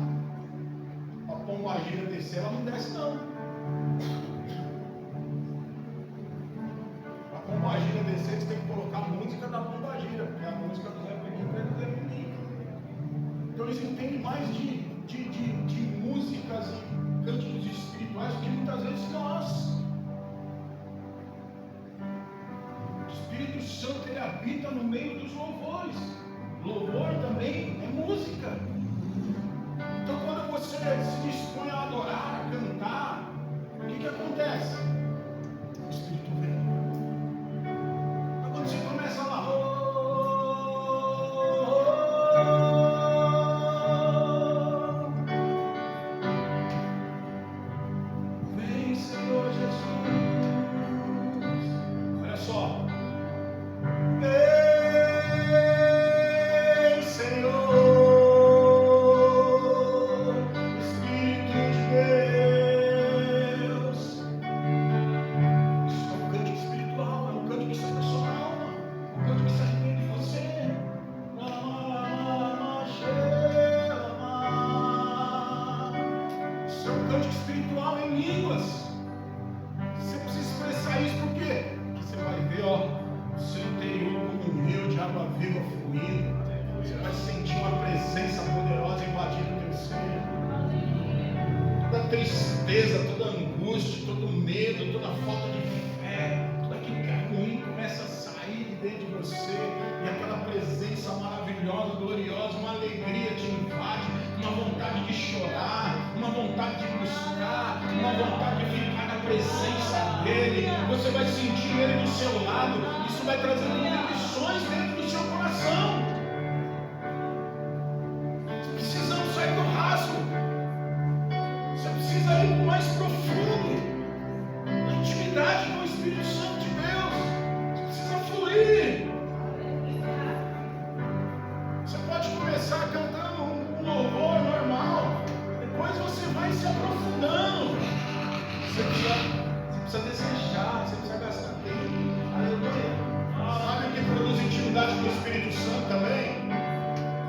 a pombagira descer, ela não desce não. Para a pombagira descer, eles têm que colocar a música da pombagira, porque a música do Zé Pilintra é do Zé Pilintra. Então eles entendem mais de músicas e cânticos espirituais do que muitas vezes nós. O Espírito Santo ele habita no meio dos louvores. Louvor também é música. Então quando você se dispõe a adorar, a cantar, o que acontece? O Espírito vem. Então quando você começa lá, vem Senhor Jesus. Olha só. Vem Senhor, Espírito de Deus. Isso é um cântico espiritual, é um cântico que sai da sua alma, um cântico que sai dentro de você. Isso é um cântico espiritual em línguas. Você precisa expressar isso por quê? Porque você vai ver, ó, o seu interior como um rio de água viva fluindo. Você vai sentir uma presença poderosa invadindo o teu ser. Toda tristeza, toda angústia, todo medo, toda falta de fé, tudo aquilo que é ruim começa a sair de dentro de você. E aquela presença maravilhosa, gloriosa, uma alegria te invade, uma vontade de chorar, uma vontade de buscar, uma vontade de ficar na presença dele. Você vai sentir ele do seu lado. Isso vai trazer convicções dentro do seu coração. Precisamos sair do raso. Você precisa ir para o mais profundo, na intimidade com o Espírito Santo de Deus. Você precisa fluir. Você pode começar cantando um louvor normal, depois você vai se aprofundando. Você precisa desejar, você precisa gastar tempo. Aleluia. Sabe o que produz intimidade com o Espírito Santo também?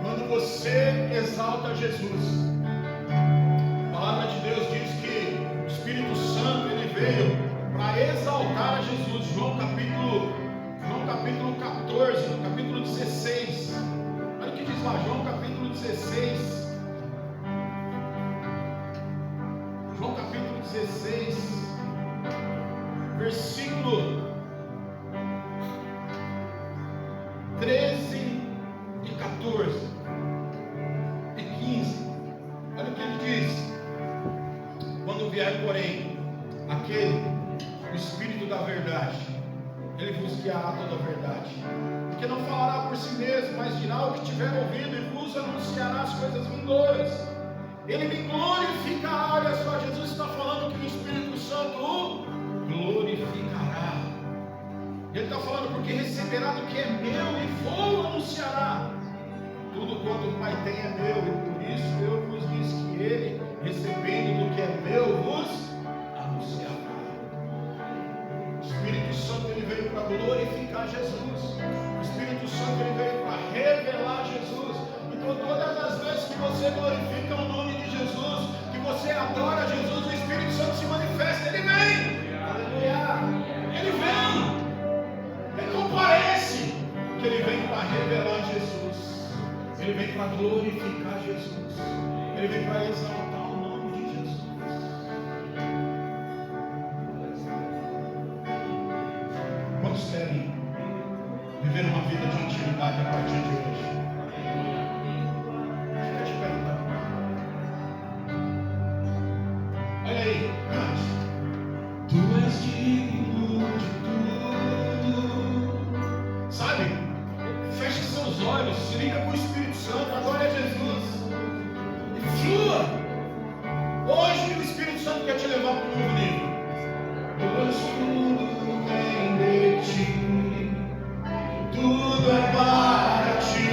Quando você exalta Jesus. A palavra de Deus diz que o Espírito Santo ele veio para exaltar a Jesus. João capítulo 14, no capítulo 16. Olha o que diz lá, João capítulo 16. João capítulo 16, versículo 13 e 14 e 15. Olha o que ele diz: quando vier, porém, aquele, o Espírito da verdade, ele vos guiará toda a verdade, porque não falará por si mesmo, mas dirá o que tiver ouvido e vos anunciará as coisas vindouras. Ele me glorificará. Olha só, Jesus está falando que o Espírito Santo o glorificará. Ele está falando porque receberá do que é meu e vou anunciará. Tudo quanto o Pai tem é meu, e por isso eu vos disse que ele, recebendo do que é meu, vos anunciará. O Espírito Santo ele veio para glorificar Jesus. O Espírito Santo ele veio para revelar Jesus. Então todas as vezes que você glorifica o nome de Jesus, que você adora Jesus, o Espírito Santo se manifesta. Ele vem. Aleluia. Ele vem. Ele comparece. Que ele vem para revelar Jesus. Ele vem para glorificar Jesus. Ele vem para exaltar o nome de Jesus. Quantos querem viver uma vida de intimidade a partir de hoje? Deixa eu te perguntar. Olha aí, cante. Tu és digno de tudo. Sabe? Feche seus olhos, se liga com o Espírito Santo, adore a Jesus. E flua. Hoje o Espírito Santo quer te levar para um novo nível. Pois tudo vem de ti, tudo é para ti,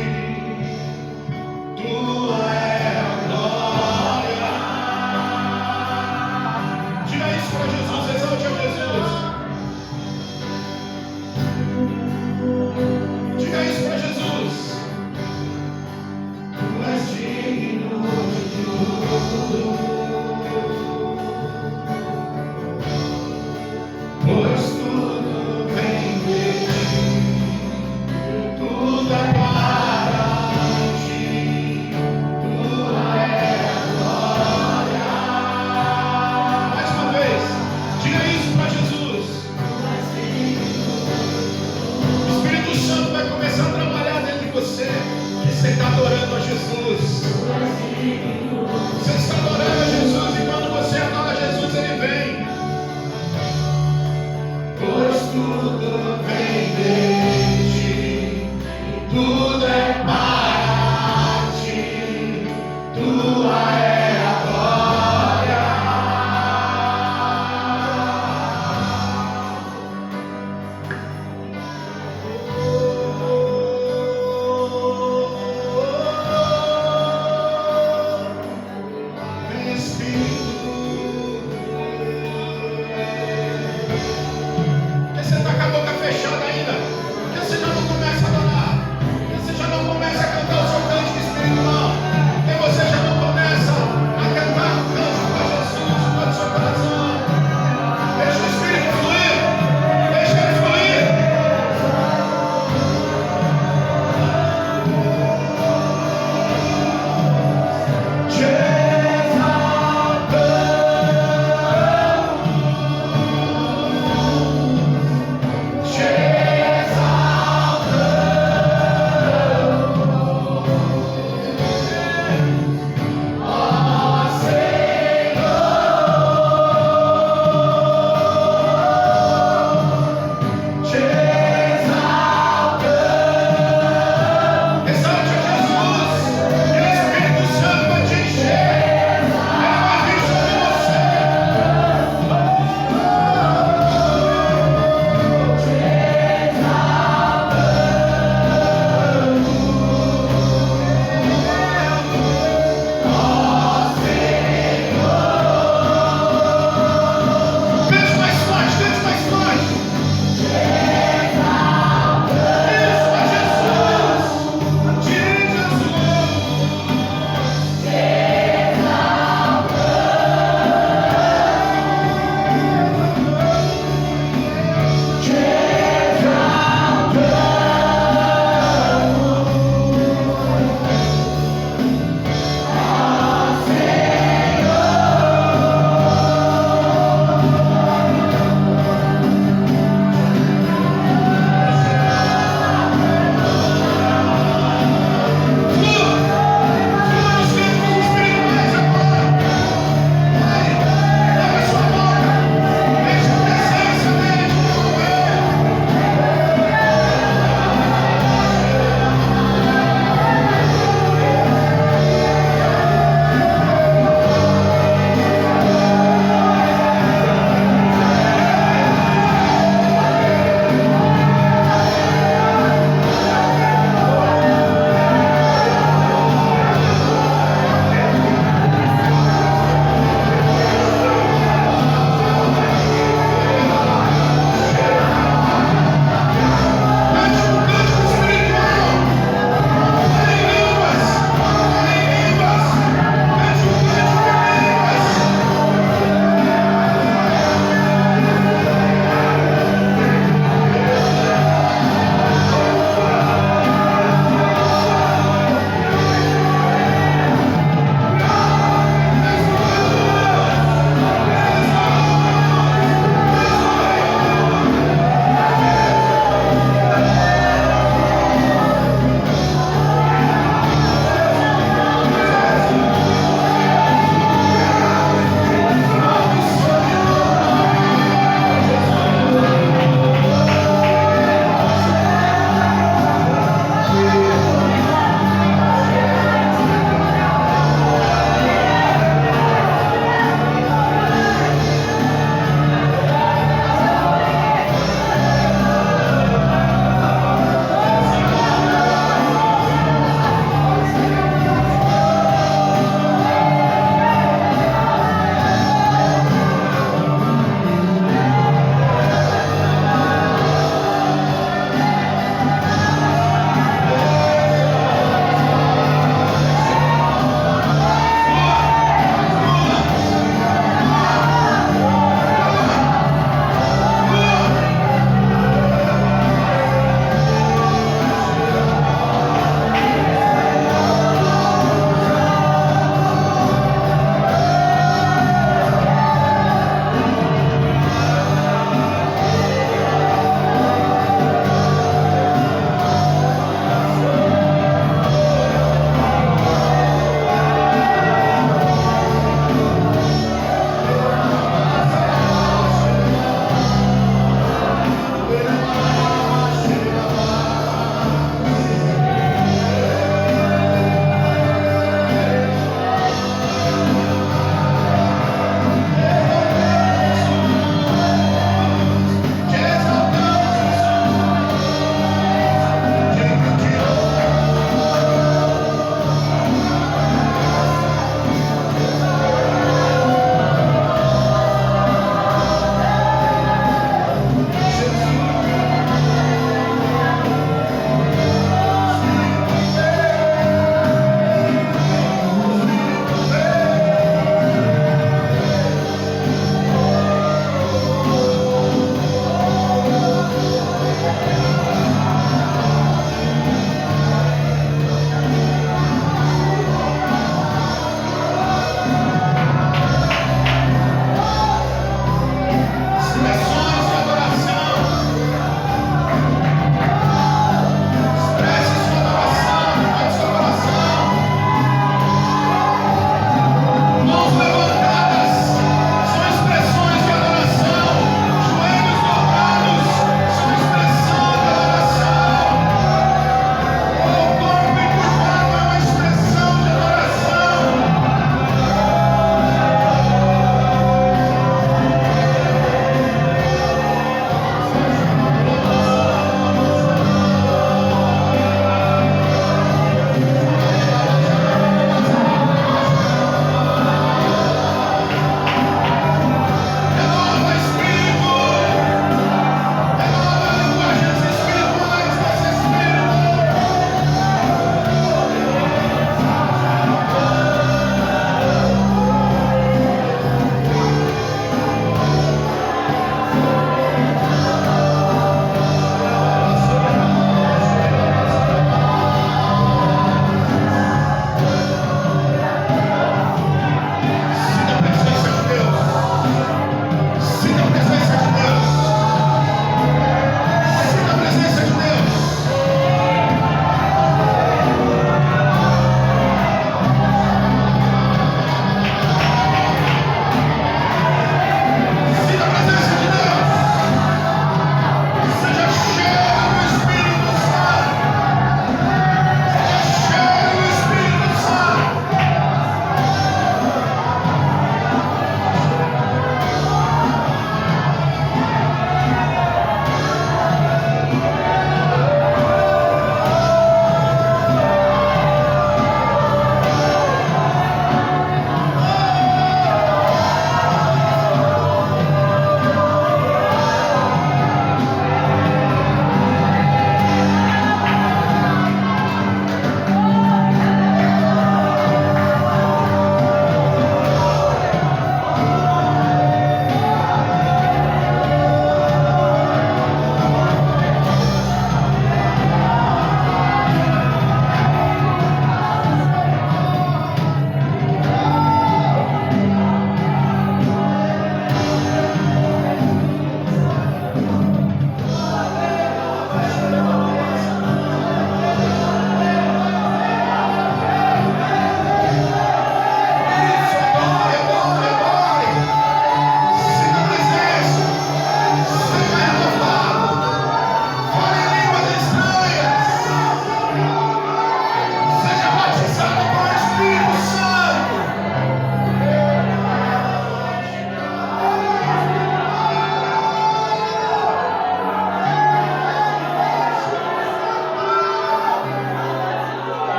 tua é a glória. Diga isso para Jesus, exalte a Jesus. Diga isso para Jesus. Tu és digno de tudo. adorando a Jesus. Você está adorando a Jesus e quando você adora Jesus, Ele vem. Pois tudo vem de ti, tudo é para ti, tua é a glória.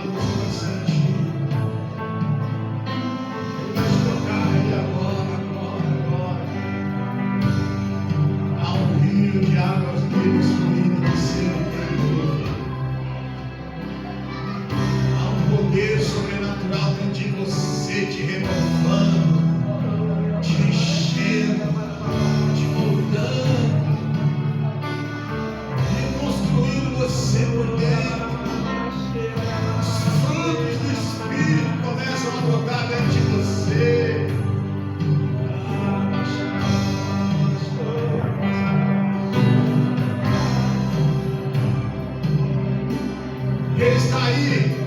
palavra você vai sentir. Ele vai te tocar aí agora. Há um rio de águas vivas fluindo do seu interior. Há um poder sobrenatural dentro de você, te renovando, te enchendo, te moldando, reconstruindo você por dentro. Os frutos do Espírito começam a brotar dentro de você. Ele está aí,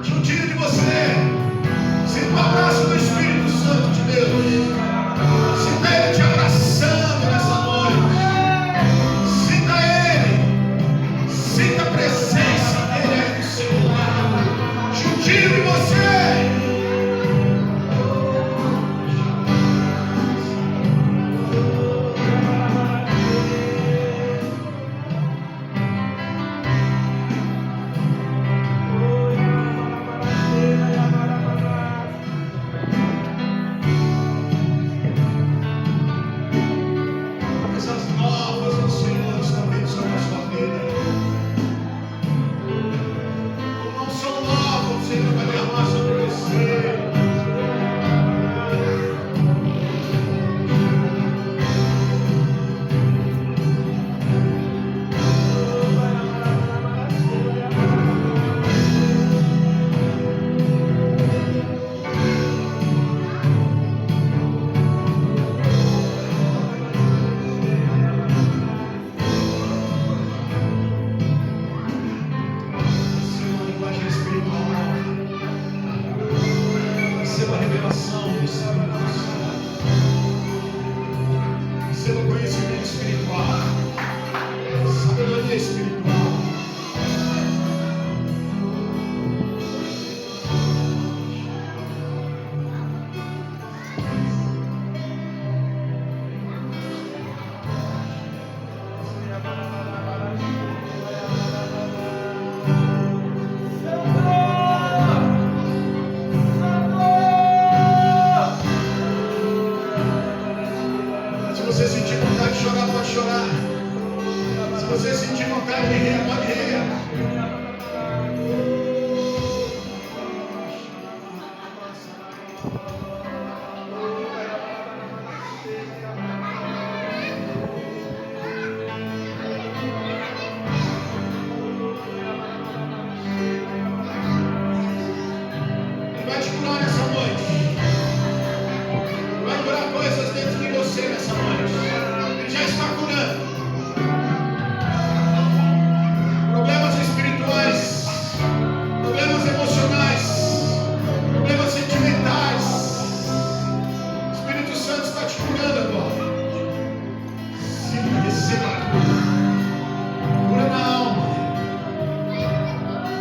juntinho de você. Sinta o abraço do Espírito Santo de Deus. Sinta Ele te abraçando nessa noite. Sinta Ele. Sinta a presença dEle aí do seu lado, juntinho de você. Coisas novas do Senhor estão vindo sobre a sua vida. Uma unção nova o Senhor vai derramar sobre você. Receba a linguagem espiritual nova. Receba a revelação do Espírito Santo. Receba o conhecimento espiritual. Sabedoria espiritual. Se você sentir vontade de chorar, pode chorar. Se você sentir vontade de rir, pode rir. Ele vai te curar nessa noite. Vai curar coisas dentro de você nessa noite. Ele já está curando. Problemas espirituais, problemas emocionais, problemas sentimentais. O Espírito Santo está te curando agora. Sim, receba a cura. Cura na alma.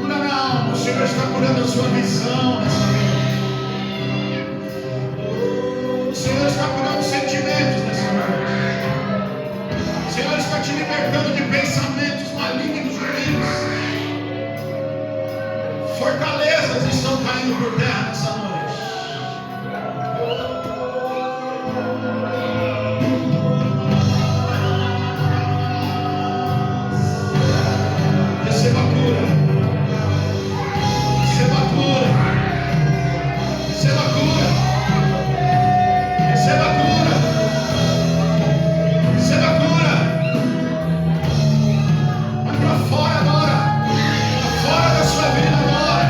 Cura na alma. O Senhor está curando a sua visão nessa noite. O Senhor está curando sentimentos nessa noite. O Senhor está te libertando de pensamentos malignos e ruins. Fortalezas estão caindo por terra nessa noite. Receba a cura. Receba a cura. Receba a cura. Receba a cura. Receba a cura. Vai para fora agora. Para fora da sua vida agora.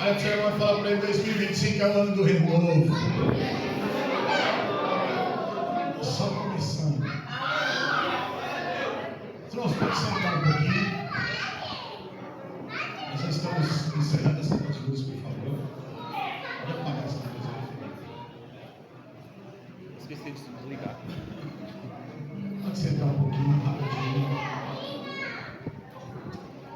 Aí o senhor vai falar para ele: 2025 é o ano do renovo. Só começando. Irmãos, pode sentar um pouquinho. Nós já estamos encerrando essa luz, por favor. Pode apagar essa luz aí. Esqueci de desligar. Pode sentar um pouquinho, rapidinho.